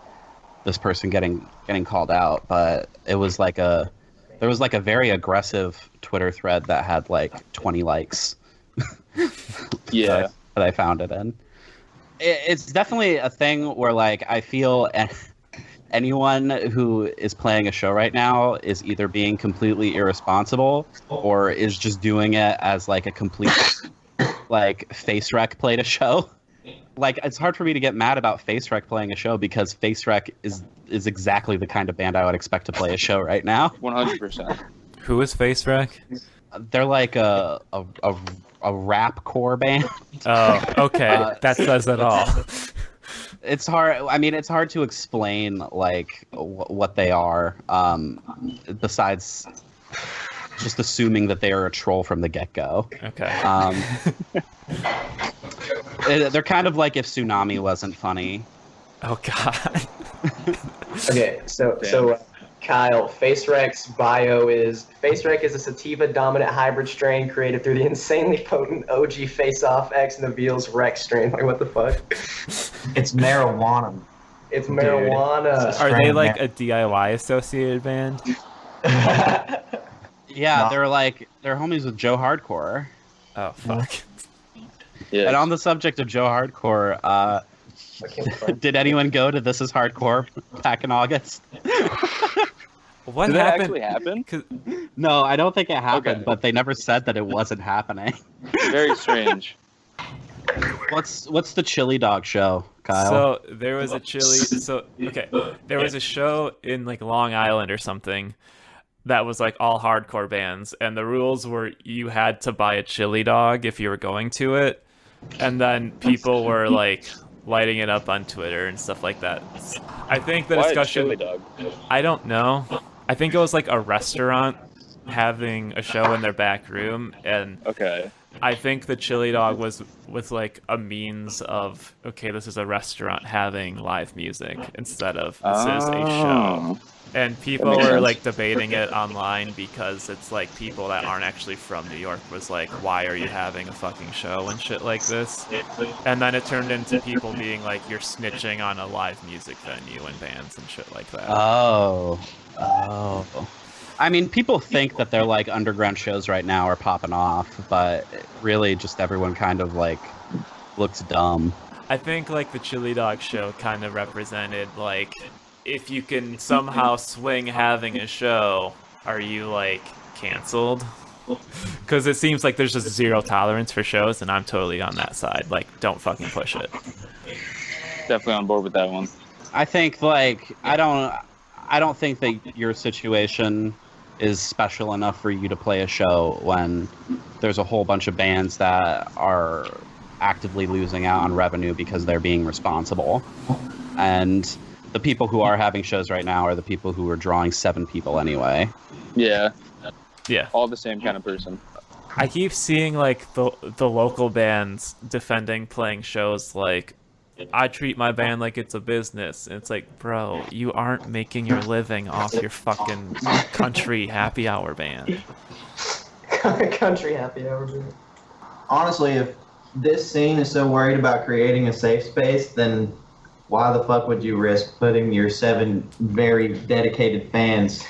this person getting called out, but there was like a very aggressive Twitter thread that had like 20 likes. Yeah. that I found it in. It's definitely a thing where like I feel anyone who is playing a show right now is either being completely irresponsible or is just doing it as like a complete like Face Wreck played a show. Like it's hard for me to get mad about Face Wreck playing a show because Face Wreck is exactly the kind of band I would expect to play a show right now. 100%. Who is Face Wreck? They're like a rap core band. Oh, okay. That says it all. It's hard. I mean, it's hard to explain like what they are. Besides just assuming that they are a troll from the get-go. Okay. They're kind of like if Tsunami wasn't funny. Oh God. Okay, so Kyle, Face Wreck's bio is Face Wreck is a sativa dominant hybrid strain created through the insanely potent OG Face Off X Navil's Rex strain. Like what the fuck? It's marijuana. It's marijuana. Are they like a DIY associated band? Yeah, they're homies with Joe Hardcore. Oh fuck. Yeah. And on the subject of Joe Hardcore, did anyone go to This Is Hardcore back in August? What Did happened? that actually happen? No, I don't think it happened, Okay. but they never said that it wasn't happening. Very strange. What's the Chili Dog show, Kyle? So there was a there was a show in like Long Island or something that was like all hardcore bands, and the rules were you had to buy a chili dog if you were going to it, and then people were like lighting it up on Twitter and stuff like that. I think the Why discussion. a chili dog? I don't know. I think it was like a restaurant having a show in their back room, and Okay. I think the chili dog was like a means of, okay, this is a restaurant having live music instead of this is a show. And people makes were sense. like debating it online because it's like people that aren't actually from New York was like, why are you having a fucking show and shit like this? And then it turned into people being like, you're snitching on a live music venue and bands and shit like that. Oh. I mean, people think that they're like underground shows right now are popping off, but really just everyone kind of like looks dumb. I think like the chili dog show kind of represented like, if you can somehow swing having a show, are you like canceled? Because it seems like there's just zero tolerance for shows, and I'm totally on that side. Like, don't fucking push it. Definitely on board with that one. I think like I don't think that your situation is special enough for you to play a show when there's a whole bunch of bands that are actively losing out on revenue because they're being responsible. And the people who are having shows right now are the people who are drawing 7 people anyway. Yeah. Yeah. All the same kind of person. I keep seeing like the local bands defending playing shows like, I treat my band like it's a business. And it's like, bro, you aren't making your living off your fucking country happy hour band. Country happy hour band. Honestly, if this scene is so worried about creating a safe space, then why the fuck would you risk putting your 7 very dedicated fans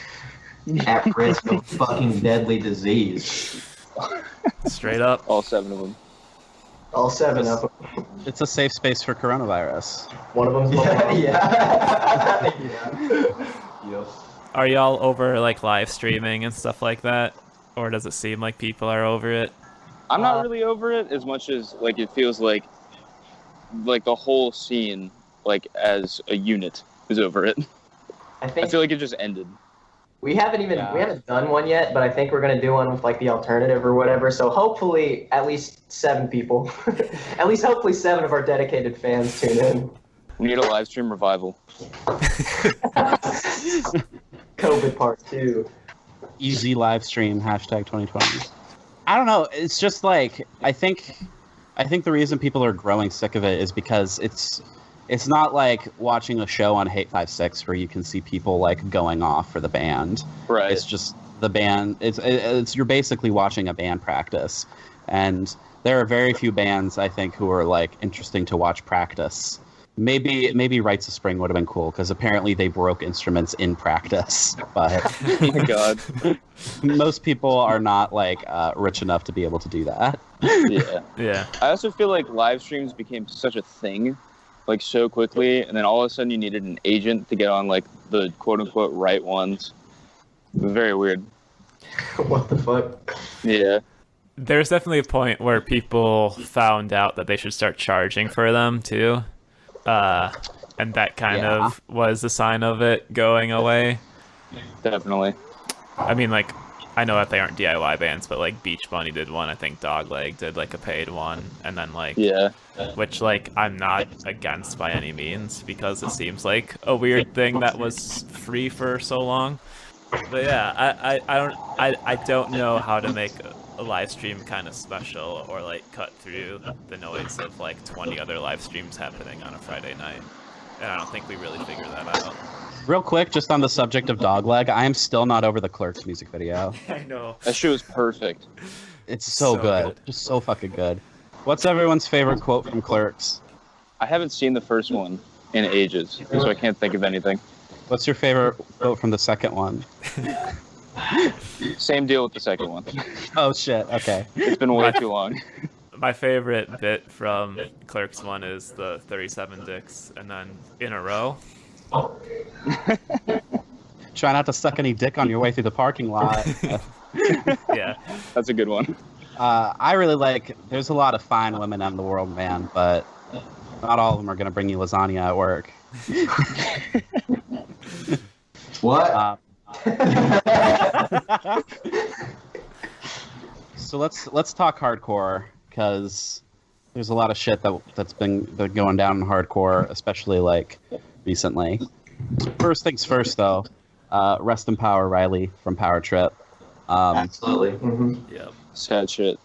at risk of fucking deadly disease? Straight up. All 7 of them. All 7 of them. It's a safe space for coronavirus. One of them's Yeah. Yep. Are y'all over like live streaming and stuff like that? Or does it seem like people are over it? I'm not really over it as much as like it feels like the whole scene, like as a unit, is over it. I I think feel like it just ended. we haven't done one yet, but I think we're gonna do one with like the alternative or whatever. So hopefully at least 7 people, at least hopefully 7 of our dedicated fans tune in. We need a live stream revival. COVID part 2. Easy live stream, #2020. I don't know. It's just like, I think the reason people are growing sick of it is because it's not like watching a show on Hate56 where you can see people like going off for the band. Right. It's just the band. It's you're basically watching a band practice, and there are very few bands I think who are like interesting to watch practice. Maybe Rites of Spring would have been cool because apparently they broke instruments in practice, but Oh my god. most people are not like rich enough to be able to do that. Yeah. Yeah. I also feel like live streams became such a thing, like so quickly, and then all of a sudden you needed an agent to get on like the quote unquote right ones. Very weird. What the fuck? Yeah. There's definitely a point where people found out that they should start charging for them too. And that kind of was a sign of it going away. Definitely. I mean, like, I know that they aren't DIY bands, but like Beach Bunny did one. I think Dogleg did like a paid one, and then like, Yeah. which like I'm not against by any means because it seems like a weird thing that was free for so long. But yeah, I don't know how to make a live stream kind of special or like cut through the noise of like 20 other live streams happening on a Friday night. And I don't think we really figured that out. Real quick, just on the subject of Dogleg, I am still not over the Clerks music video. I know. That shit was perfect. It's so good. Just so fucking good. What's everyone's favorite quote from Clerks? I haven't seen the first one in ages, so I can't think of anything. What's your favorite quote from the second one? Same deal with the second one. Oh shit, okay. It's been way too long. My favorite bit from Clerks 1 is the 37 dicks and then in a row. Try not to suck any dick on your way through the parking lot. Yeah. That's a good one. I really like, there's a lot of fine women in the world, man, but not all of them are going to bring you lasagna at work. What? So let's talk hardcore, because there's a lot of shit that's been going down in hardcore, especially like recently. First things first, though. Rest in power, Riley from Power Trip. Absolutely. Yep. Sad shit.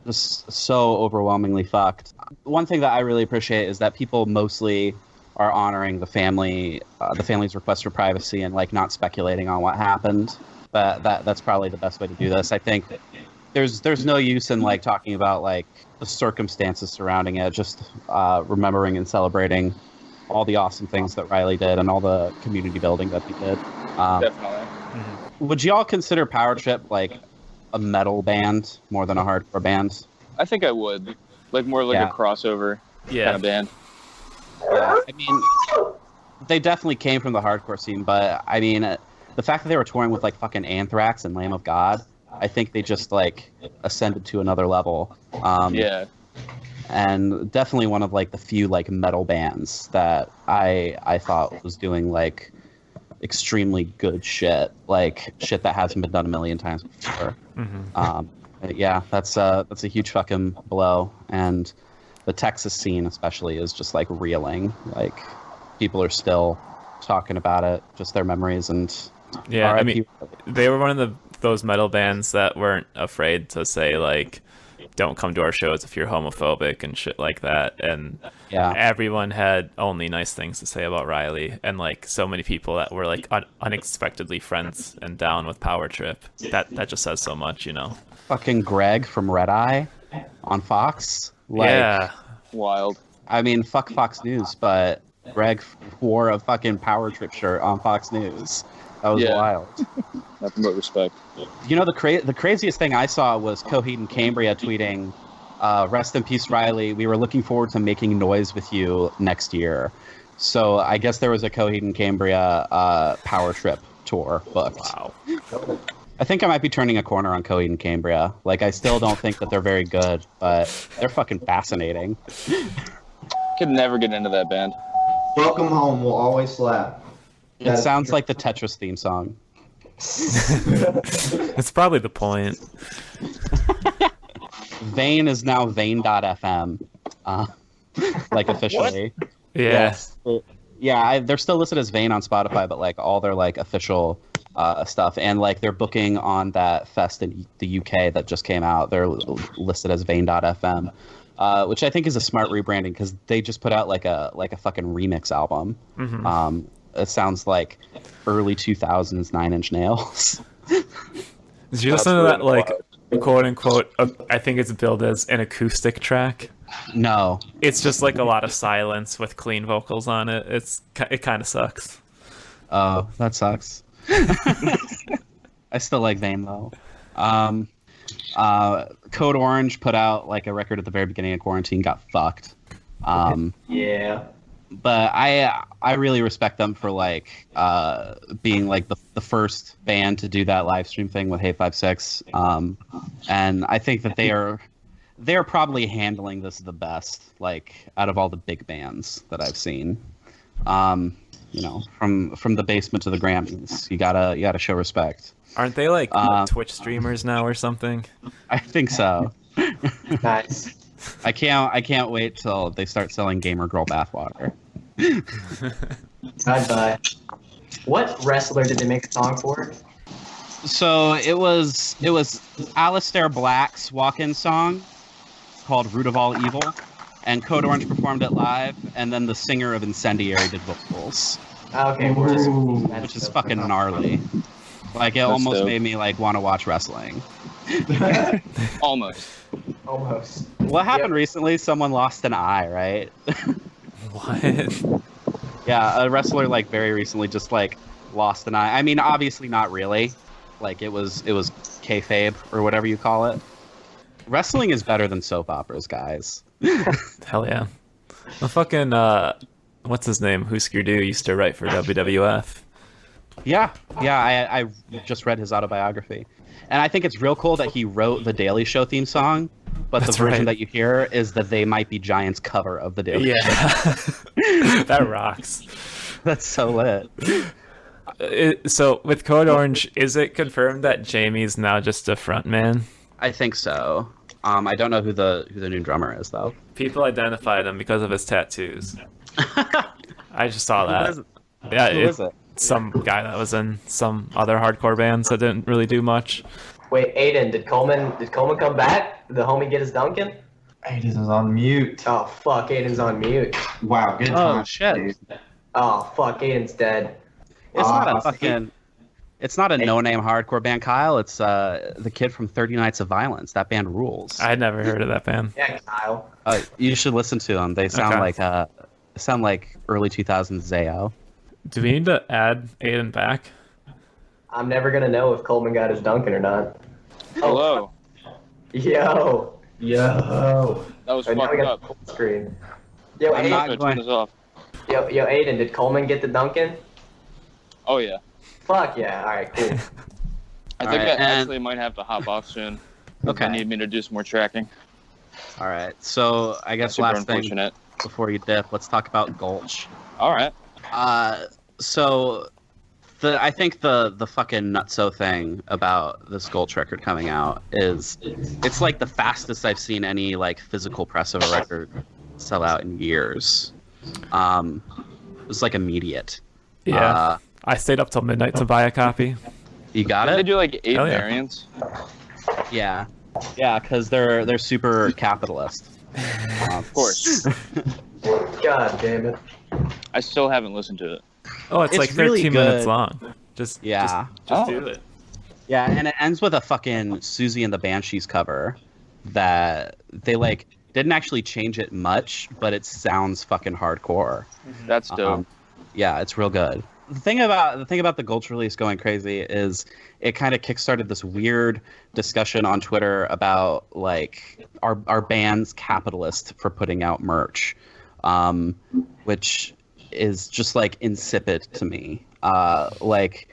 Just so overwhelmingly fucked. One thing that I really appreciate is that people mostly are honoring the family's request for privacy and like not speculating on what happened. But that's probably the best way to do this. I think there's no use in like talking about like the circumstances surrounding it. Just remembering and celebrating all the awesome things that Riley did and all the community building that he did. Definitely. Would y'all consider Power Trip like a metal band more than a hardcore band? I think I would. Like more like Yeah. a crossover Yeah. kind of band. Yeah, I mean, they definitely came from the hardcore scene, but I mean, the fact that they were touring with like fucking Anthrax and Lamb of God, I think they just like ascended to another level. Yeah. And definitely one of like the few like metal bands that I thought was doing like extremely good shit, like shit that hasn't been done a million times before. Yeah, that's a huge fucking blow, and the Texas scene especially is just like reeling. Like people are still talking about it, just their memories, and Yeah, I RIP. mean, they were one of those metal bands that weren't afraid to say like, "Don't come to our shows if you're homophobic" and shit like that. And yeah, everyone had only nice things to say about Riley, and like so many people that were like unexpectedly friends and down with Power Trip. That just says so much, you know. fucking Greg from Red Eye on Fox. Like, Yeah, Wild. I mean, fuck Fox News, but Greg wore a fucking Power Trip shirt on Fox News. That was Yeah. wild. Nothing but respect. You know, the craziest thing I saw was Coheed and Cambria tweeting, "Rest in peace, Riley. We were looking forward to making noise with you next year." So I guess there was a Coheed and Cambria Power Trip tour booked. wow. I think I might be turning a corner on Coheed and Cambria. Like, I still don't think that they're very good, but they're fucking fascinating. Could never get into that band. Welcome Home will always slap. It sounds like the Tetris theme song. That's probably the point. Vane is now Vane.fm. Like, officially. Yeah. Yes. Yeah, they're still listed as Vane on Spotify, but like all their like official stuff, and like they're booking on that fest in the UK that just came out. They're listed as Vane.fm, which I think is a smart rebranding because they just put out like a fucking remix album. It sounds like early 2000s Nine Inch Nails. Did you listen to that like quote unquote? I think it's billed as an acoustic track. No, It's just like a lot of silence with clean vocals on it. It kind of sucks. oh, that sucks. I still like Vane though. Code Orange put out like a record at the very beginning of quarantine, got fucked. Yeah. But I really respect them for like being like the first band to do that live stream thing with Hey 56. And I think that they're probably handling this the best, like out of all the big bands that I've seen. You know, from the basement to the Grammys, you gotta show respect. Aren't they like Twitch streamers now or something? I think so. Nice. I can't wait till they start selling gamer girl bathwater. I'd buy. What wrestler did they make a song for? So it was Alistair Black's walk-in song called "Root of All Evil," and Code Orange performed it live, and then the singer of Incendiary did vocals, Okay, which is fucking gnarly. Like it almost dope. made me like want to watch wrestling. Almost. almost. What happened recently? Someone lost an eye, right? What? Yeah, a wrestler like very recently just like lost an eye. I mean, obviously not really. Like it was kayfabe or whatever you call it. Wrestling is better than soap operas, guys. Hell yeah. The fucking what's his name? Husker Du used to write for WWF. Yeah. I just read his autobiography, and I think it's real cool that he wrote the Daily Show theme song. But That's the version right. that you hear is the They Might Be Giants cover of the Daily Show. Yeah. That rocks. That's so lit. So with Code Orange, is it confirmed that Jamie's now just a front man? I think so. I don't know who the new drummer is though. People identified him because of his tattoos. I just saw Who that. is it? Yeah, Who is it? some guy that was in some other hardcore bands that didn't really do much. Wait, Aidan, did Coleman come back? Did the homie get his Duncan? Aidan is on mute. Oh fuck, Aidan's on mute. Wow, good Oh time. shit! dude. Oh fuck, Aidan's dead. It's not a Awesome. fucking. It's not a no-name hardcore band, Kyle. It's the kid from 30 Nights of Violence. That band rules. I had never heard of that band. Yeah, Kyle. You should listen to them. They sound like early 2000s Zayo. Do we need to add Aidan back? I'm never gonna know if Coleman got his Duncan or not. Hello. Yo. Yo. That was Right, now we fucked got up. the full screen. Yo, I'm Aidan, not Turn going- this off. yo, Aidan, did Coleman get the Duncan? Oh yeah. Fuck yeah. All right, cool. I think Alright, I and- actually might have to hop off soon. Okay. They need me to do some more tracking. All right. So I guess Super last thing unfortunate. before you dip, let's talk about Gulch. All right. So I think the fucking nutso thing about this Gulch record coming out is it's like the fastest I've seen any like physical press of a record sell out in years. It was like immediate. Yeah. I stayed up till midnight to buy a copy. You got They it? do like 8 Hell yeah. variants. Yeah. Yeah, because they're super capitalist. Of course. God damn it. I still haven't listened to it. Oh, it's It's like 13 really minutes good. long. Just Yeah. just Oh. do it. Yeah, and it ends with a fucking Susie and the Banshees cover that they like didn't actually change it much, but it sounds fucking hardcore. That's dope. Yeah, it's real good. The thing about the Gulch release going crazy is it kind of kickstarted this weird discussion on Twitter about like our band's capitalist for putting out merch, which is just like insipid to me. Like,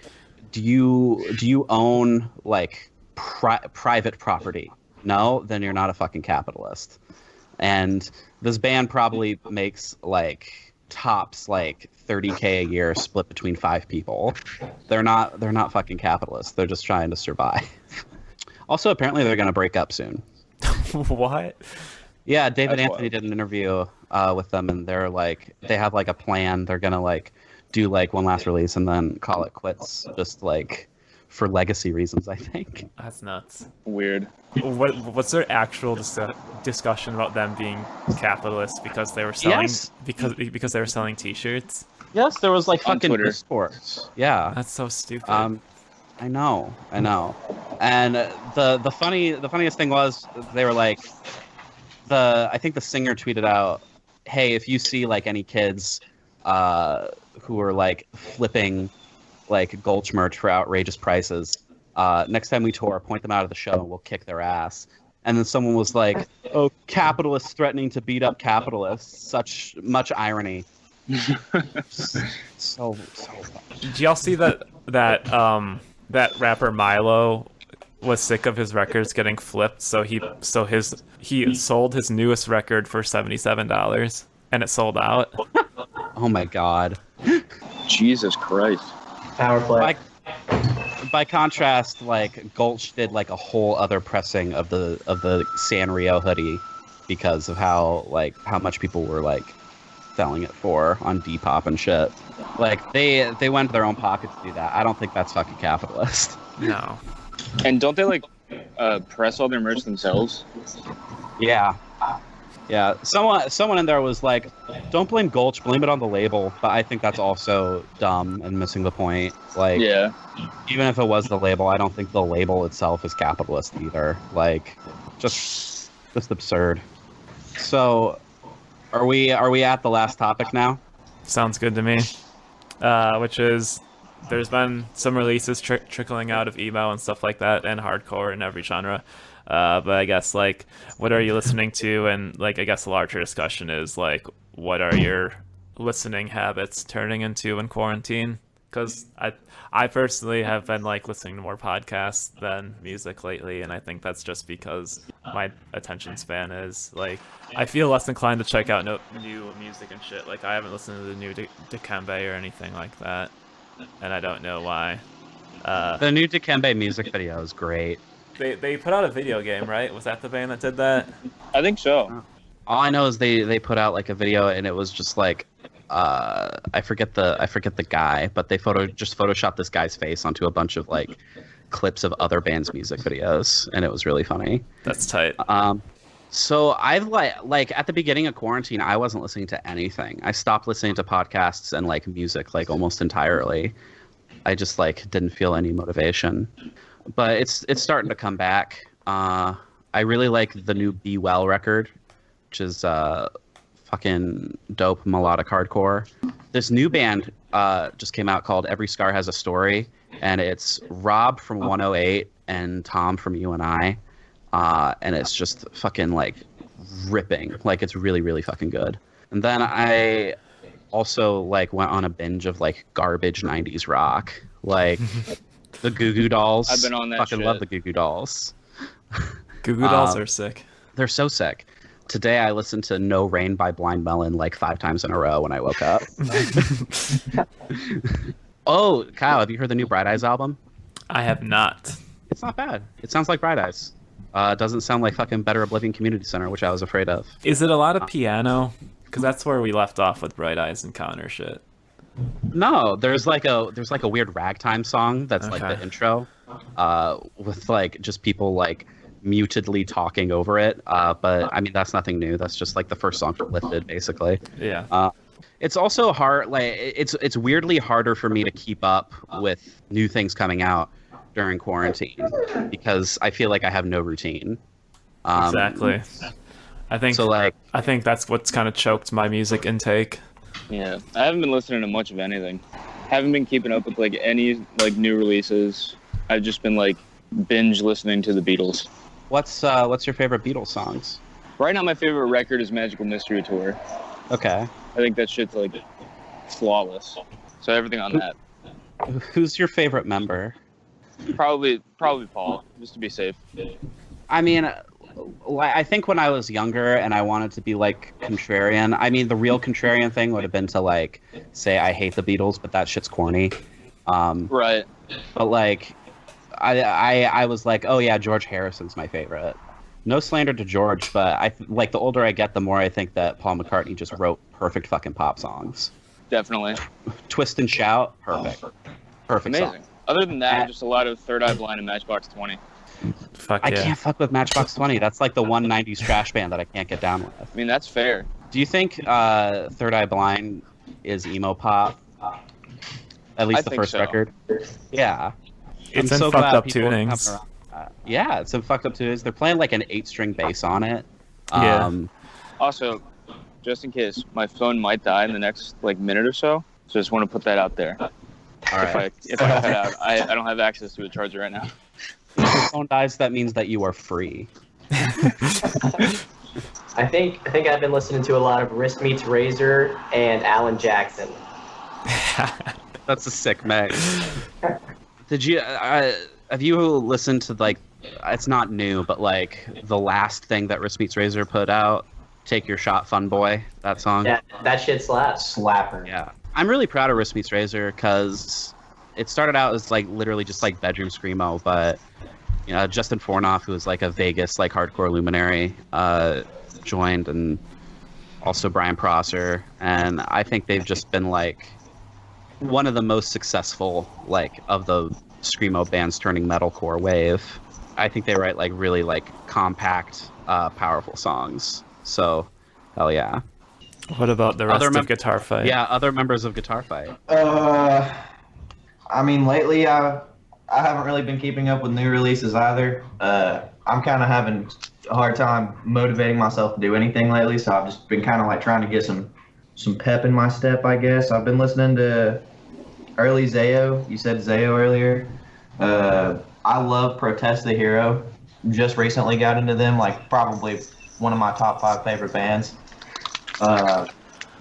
do you own like private property? No, then you're not a fucking capitalist. And this band probably makes like tops like $30K a year split between 5 people. They're not fucking capitalists. They're just trying to survive. Also, apparently they're gonna break up soon. What? Yeah, David That's Anthony wild. did an interview with them, and they're like they have like a plan. They're gonna like do like one last release and then call it quits, just like for legacy reasons, I think. That's nuts. Weird. What's their actual discussion about them being capitalists because they were selling Yes. because they were selling T-shirts? Yes, there was like On fucking Twitter. discourse. Yeah. That's so stupid. I know. And the funniest thing was they were like I think the singer tweeted out, "Hey, if you see like any kids who are like flipping like Gulch merch for outrageous prices, next time we tour, point them out of the show and we'll kick their ass." And then someone was like, "Oh, capitalists threatening to beat up capitalists. Such much irony." so Did y'all see that rapper Milo was sick of his records getting flipped, so he sold his newest record for $77 and it sold out. oh my god. Jesus Christ. Power play. By contrast, like Gulch did like a whole other pressing of the Sanrio hoodie because of how much people were like selling it for on Depop and shit. Like they went to their own pocket to do that. I don't think that's fucking capitalist. No. And don't they like press all their merch themselves? Yeah. Yeah. Someone in there was like, "Don't blame Gulch, blame it on the label." But I think that's also dumb and missing the point. Like, Yeah. even if it was the label, I don't think the label itself is capitalist either. Like, just absurd. So, are we at the last topic now? Sounds good to me. Which is, there's been some releases trickling out of emo and stuff like that, and hardcore in every genre. But I guess, like, what are you listening to? And, like, I guess the larger discussion is, like, what are your listening habits turning into in quarantine? Because I personally have been, like, listening to more podcasts than music lately, and I think that's just because my attention span is, like, I feel less inclined to check out new music and shit. Like, I haven't listened to the new Dikembe or anything like that, and I don't know why. The new Dikembe music video is great. They put out a video game, right? Was that the band that did that? I think so. All I know is they put out like a video and it was just like I forget the guy, but they photoshopped this guy's face onto a bunch of like clips of other bands' music videos, and it was really funny. That's tight. So I've like at the beginning of quarantine, I wasn't listening to anything. I stopped listening to podcasts and like music like almost entirely. I just like didn't feel any motivation. But it's starting to come back. I really like the new Be Well record, which is fucking dope melodic hardcore. This new band just came out called Every Scar Has a Story, and it's Rob from 108 and Tom from UNI, and it's just fucking like ripping. Like it's really really fucking good. And then I also like went on a binge of like garbage 90s rock, like. The Goo Goo Dolls. I've been on that Fucking shit. love the Goo Goo Dolls. Goo Goo Dolls are sick. They're so sick. Today I listened to No Rain by Blind Melon like 5 times in a row when I woke up. Oh, Kyle, have you heard the new Bright Eyes album? I have not. It's not bad. It sounds like Bright Eyes. It doesn't sound like fucking Better Oblivion Community Center, which I was afraid of. Is it a lot of piano? Because that's where we left off with Bright Eyes and Counter shit. No, there's like a weird ragtime song that's like the intro, with like just people like mutedly talking over it. But I mean that's nothing new. That's just like the first song from Lifted, basically. Yeah. It's also hard. Like it's weirdly harder for me to keep up with new things coming out during quarantine because I feel like I have no routine. Exactly. I think that's what's kind of choked my music intake. Yeah, I haven't been listening to much of anything. Haven't been keeping up with like any like new releases. I've just been like binge listening to the Beatles. What's your favorite Beatles songs? Right now, my favorite record is Magical Mystery Tour. Okay. I think that shit's like flawless. So everything on that. Who's your favorite member? Probably Paul, just to be safe. I mean, I think when I was younger and I wanted to be like contrarian, I mean the real contrarian thing would have been to like say I hate the Beatles, but that shit's corny. Right. But like, I was like, oh yeah, George Harrison's my favorite. No slander to George, but like the older I get, the more I think that Paul McCartney just wrote perfect fucking pop songs. Definitely. Twist and Shout, perfect. Perfect Amazing. song. Other than that, just a lot of Third Eye Blind and Matchbox 20. Fuck I yeah. can't fuck with Matchbox 20. That's like the 190s trash band that I can't get down with. I mean, that's fair. Do you think Third Eye Blind is emo pop? At least I the think first so. record? Yeah. It's I'm in so fucked glad up people are coming tunings. around to that. Yeah, it's in fucked up tunings. They're playing like an 8-string bass on it. Yeah. Also, just in case, my phone might die in the next like minute or so. So just want to put that out there. All right. If I cut out, I don't have access to a charger right now. If your phone dies, that means that you are free. I think I've been listening to a lot of Wrist Meets Razor and Alan Jackson. That's a sick mix. Did you have you listened to like it's not new, but like the last thing that Wrist Meets Razor put out, Take Your Shot, Fun Boy, that song? Yeah, that shit slaps. Slapper. Yeah. I'm really proud of Wrist Meets Razor because it started out as like literally just like bedroom screamo, but you know, Justin Fornoff, who was like a Vegas like hardcore luminary, joined, and also Brian Prosser, and I think they've just been like one of the most successful like of the screamo bands turning metalcore wave. I think they write like really like compact, powerful songs. So, hell yeah. What about the rest of Guitar Fight? Yeah, other members of Guitar Fight. I mean, lately I haven't really been keeping up with new releases either. I'm kind of having a hard time motivating myself to do anything lately, so I've just been kind of like trying to get some pep in my step, I guess. I've been listening to early Zayo. You said Zayo earlier. I love Protest the Hero. Just recently got into them, like probably one of my top 5 favorite bands.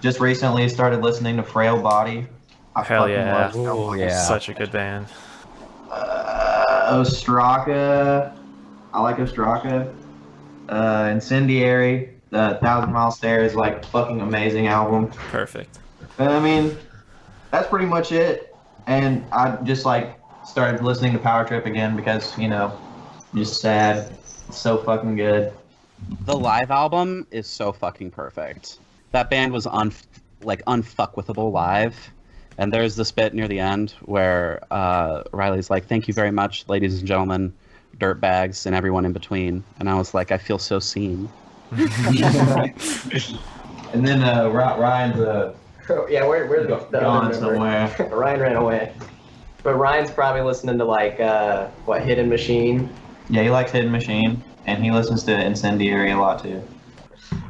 Just recently started listening to Frail Body. I Hell fucking yeah. love Frail Body. Yeah. Such a good band. Ostraka. I like Ostraka. Incendiary. 1,000 Mile Stare is like fucking amazing album. Perfect. I mean, that's pretty much it. And I just like started listening to Power Trip again because, you know, just sad. It's so fucking good. The live album is so fucking perfect. That band was unfuckwithable live. And there's this bit near the end where Riley's like, "Thank you very much, ladies and gentlemen, dirtbags, and everyone in between." And I was like, I feel so seen. And then Ryan's Yeah, where's the gone other member? somewhere. Ryan ran away. But Ryan's probably listening to like Hidden Machine. Yeah, he likes Hidden Machine, and he listens to Incendiary a lot too.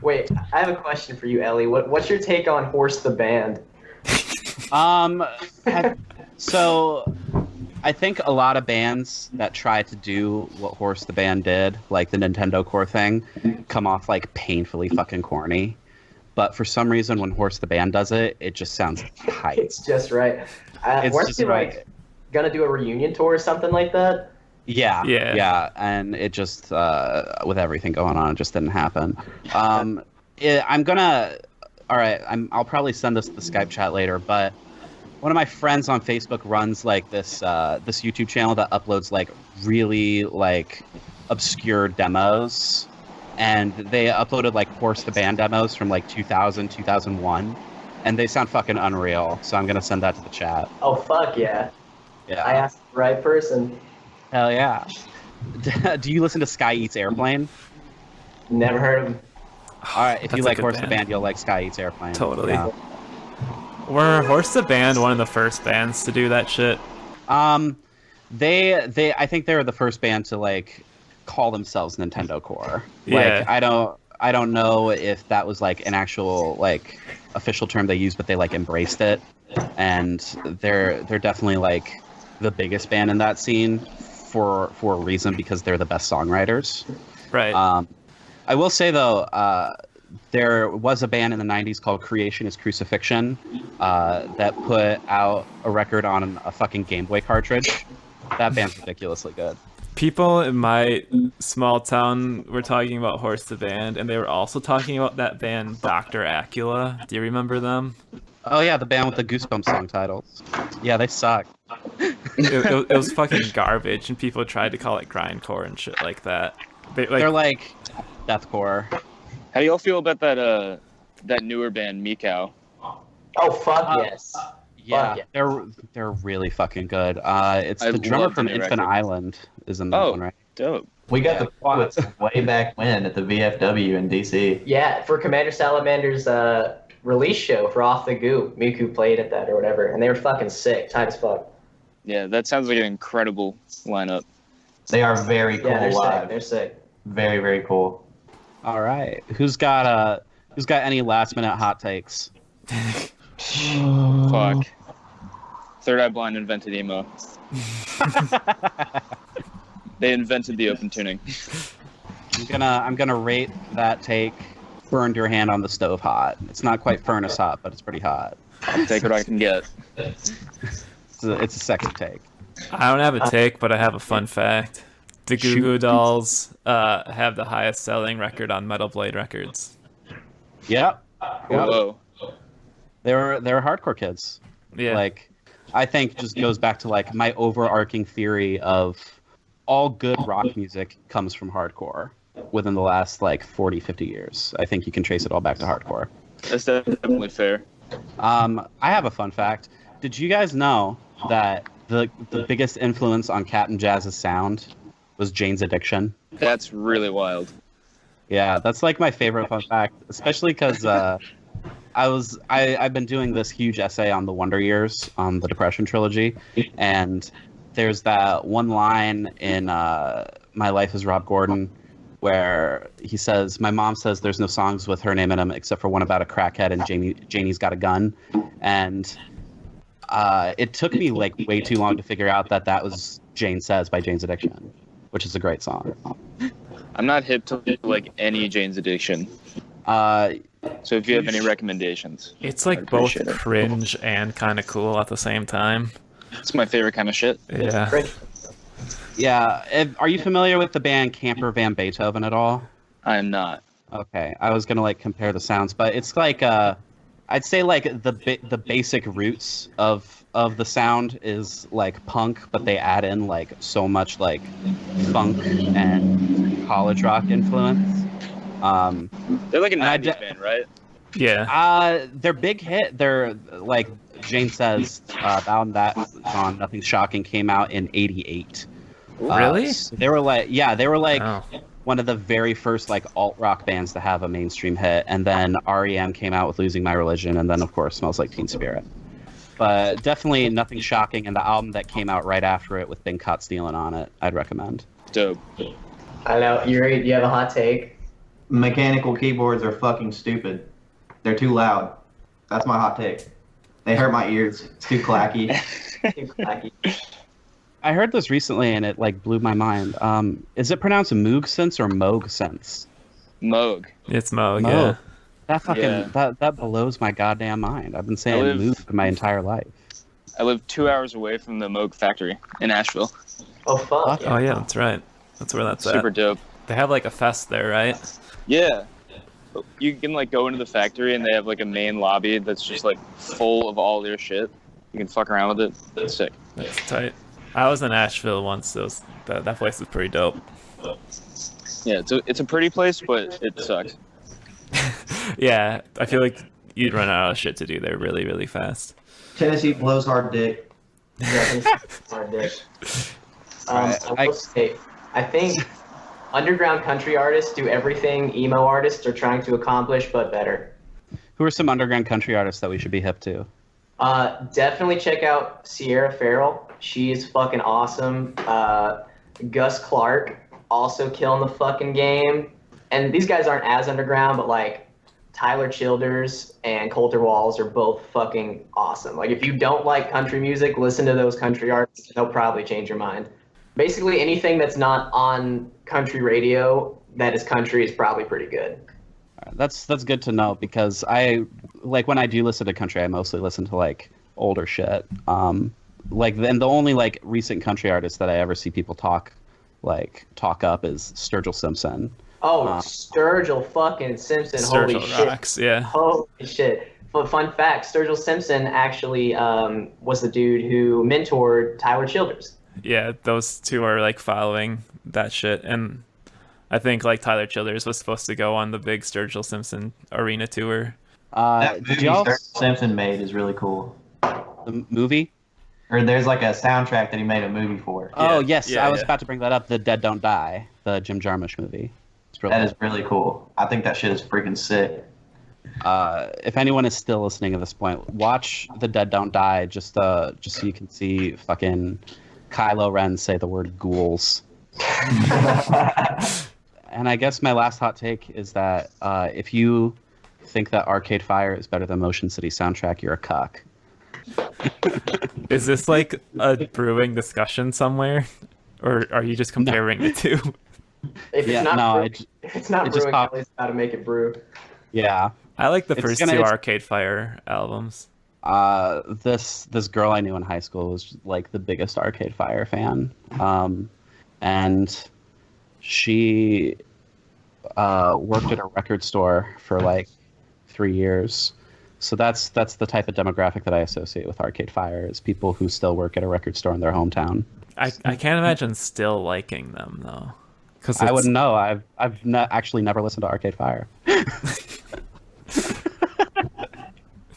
Wait, I have a question for you, Ellie. What's your take on Horse the Band? So I think a lot of bands that try to do what Horse the Band did, like the Nintendo Core thing, come off like painfully fucking corny. But for some reason, when Horse the Band does it, it just sounds tight. It's just right. It's Weren't just they right. like gonna do a reunion tour or something like that? Yeah, and it just with everything going on, it just didn't happen. I'll probably send this to the Skype chat later, but one of my friends on Facebook runs like this this YouTube channel that uploads like really like obscure demos, and they uploaded like Horse the Band demos from like 2000, 2001, and they sound fucking unreal. So I'm gonna send that to the chat. Oh fuck yeah! Yeah. I asked the right person. Hell yeah. Do you listen to Sky Eats Airplane? Never heard of him. All right, if That's you a like good Horse the band. Band, you'll like Sky Eats Airplane. Totally. Yeah. Were Horse the Band one of the first bands to do that shit? They I think they were the first band to like call themselves Nintendo Core. Yeah. Like I don't know if that was like an actual like official term they used, but they like embraced it, and they're definitely like the biggest band in that scene for a reason, because they're the best songwriters. Right. I will say though, there was a band in the 90s called Creation is Crucifixion that put out a record on a fucking Game Boy cartridge. That band's ridiculously good. People in my small town were talking about Horse the Band, and they were also talking about that band Dr. Acula. Do you remember them? Oh yeah, the band with the Goosebumps song titles. Yeah, they suck. It was fucking garbage, and people tried to call it grindcore and shit like that. They're like deathcore. How do y'all feel about that newer band, Mikau? Oh fuck yes. Yeah, Fuck they're really fucking good. It's I the drummer love the from new Infant record. Island is in that Oh, one, right? dope. We got the quotes way back when at the VFW in DC. Yeah, for Commander Salamander's release show for Off the Goop, Miku played at that or whatever, and they were fucking sick, tight as fuck. Yeah, that sounds like an incredible lineup. They are very cool Yeah, they're live. sick. They're sick. Very, very cool. All right, who's got any last minute hot takes? Fuck. Third Eye Blind invented emo. They invented the open tuning. I'm gonna rate that take. Burned your hand on the stove hot. It's not quite furnace hot, but it's pretty hot. I'll take what I can get. It's a sexy take. I don't have a take, but I have a fun fact. The Goo Goo Dolls have the highest selling record on Metal Blade Records. Yep. Whoa. They're hardcore kids. Yeah. Like, I think just goes back to like my overarching theory of all good rock music comes from hardcore within the last like 40, 50 years. I think you can trace it all back to hardcore. That's definitely fair. I have a fun fact. Did you guys know that the biggest influence on Captain Jazz's sound was Jane's Addiction? That's really wild. Yeah, that's like my favorite fun fact, especially because I've been doing this huge essay on the Wonder Years on the Depression trilogy, and there's that one line in My Life as Rob Gordon where he says, "My mom says there's no songs with her name in them except for one about a crackhead and Janie's got a gun," and it took me like way too long to figure out that was Jane Says by Jane's Addiction, which is a great song. I'm not hip to like any Jane's Addiction. So if you have any recommendations, It's like I'd both appreciate it. cringe and kind of cool at the same time. It's my favorite kind of shit. Yeah. Yeah, are you familiar with the band Camper Van Beethoven at all? I am not. Okay, I was gonna like compare the sounds, but it's like I'd say like the basic roots of the sound is like punk, but they add in like so much like funk and college rock influence. They're like a I 90s band, right? Yeah. Their big hit, they're like Jane Says, Bound That Song, Nothing Shocking came out in '88. Really? So they were like Oh. one of the very first like alt rock bands to have a mainstream hit, and then REM came out with Losing My Religion, and then of course Smells Like Teen Spirit. But definitely Nothing Shocking, and the album that came out right after it with Bing Caught Stealing on it, I'd recommend. Dope. I know. You ready? Do you have a hot take? Mechanical keyboards are fucking stupid. They're too loud. That's my hot take. They hurt my ears. It's too clacky. Too clacky. I heard this recently and it like blew my mind. Is it pronounced Moog Sense or Moog Sense? Moog. It's Moog, Moog. yeah. That fucking Yeah. that blows my goddamn mind. I've been saying Moog my entire life. I live 2 hours away from the Moog factory in Asheville. Oh fuck. Oh, yeah, that's right. That's where that's Super at. dope. They have like a fest there, right? Yeah. You can like go into the factory and they have like a main lobby that's just like full of all their shit. You can fuck around with it. It's sick. That's tight. I was in Asheville once. So that place is pretty dope. Yeah, it's a pretty place, but it sucks. Yeah, I feel like you'd run out of shit to do there really, really fast. Tennessee blows hard dick. Yeah, hard dick. I will say, I think underground country artists do everything emo artists are trying to accomplish, but better. Who are some underground country artists that we should be hip to? Definitely check out Sierra Farrell. She is fucking awesome. Gus Clark, also killing the fucking game. And these guys aren't as underground, but like Tyler Childers and Colter Walls are both fucking awesome. Like if you don't like country music, listen to those country artists. They'll probably change your mind. Basically anything that's not on country radio that is country is probably pretty good. That's good to know, because I like when I do listen to country, I mostly listen to like older shit. And the only like recent country artist that I ever see people talk up is Sturgill Simpson. Oh, Sturgill fucking Simpson! Sturgill Holy shit! rocks, yeah. Holy shit! But fun fact: Sturgill Simpson actually was the dude who mentored Tyler Childers. Yeah, those two are like following that shit, and I think like Tyler Childers was supposed to go on the big Sturgill Simpson arena tour. That Did movie y'all Sturgill Simpson made is really cool. the movie? Or there's like a soundtrack that he made a movie for. Oh yes, yeah, I was yeah. about to bring that up. The Dead Don't Die, the Jim Jarmusch movie. It's That is really cool. I think that shit is freaking sick. If anyone is still listening at this point, watch The Dead Don't Die just so you can see fucking Kylo Ren say the word ghouls. And I guess my last hot take is that if you think that Arcade Fire is better than Motion City Soundtrack, you're a cuck. Is this like a brewing discussion somewhere, or are you just comparing the two? If Yeah, it's not no, brewing, if it's not it just brewing, popped. at least how to make it brew. Yeah. I like the It's first gonna- two it's- Arcade Fire albums. This girl I knew in high school was like the biggest Arcade Fire fan, and she worked at a record store for like 3 years. So that's the type of demographic that I associate with Arcade Fire, is people who still work at a record store in their hometown. I can't imagine still liking them though, because I wouldn't know. I've actually never listened to Arcade Fire.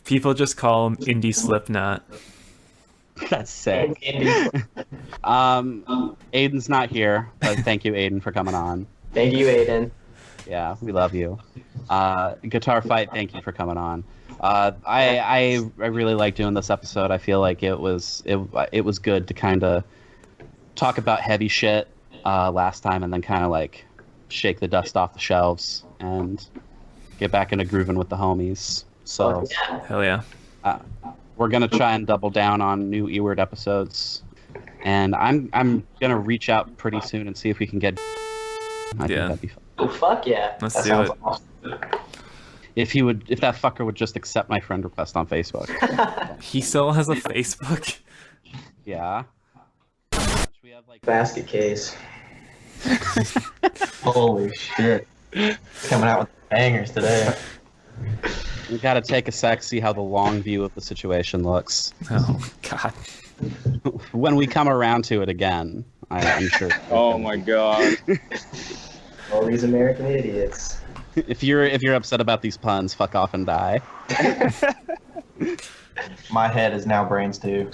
People just call them indie Slipknot. That's sick. Aidan's not here, but thank you, Aidan, for coming on. Thank you, Aidan. Yeah, we love you. Guitar Fight, thank you for coming on. I really like doing this episode. I feel like it was good to kind of talk about heavy shit last time, and then kind of like shake the dust off the shelves and get back into grooving with the homies. So Yeah. Hell yeah. we're gonna try and double down on new E-word episodes, and I'm gonna reach out pretty soon and see if we can get. I think Yeah. that'd be fun. Oh, fuck yeah. Let's That do sounds it. awesome. If that fucker would just accept my friend request on Facebook. He still has a Facebook. Yeah. We have like Basket case. Holy shit. Coming out with bangers today. we gotta take a sec, see how the long view of the situation looks. Oh God. When we come around to it again, I'm sure. Oh my god. All these American idiots. If you're upset about these puns, fuck off and die. My head is now brains too.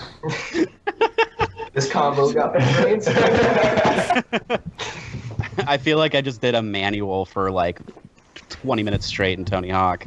This combo got brains. I feel like I just did a manual for like 20 minutes straight in Tony Hawk.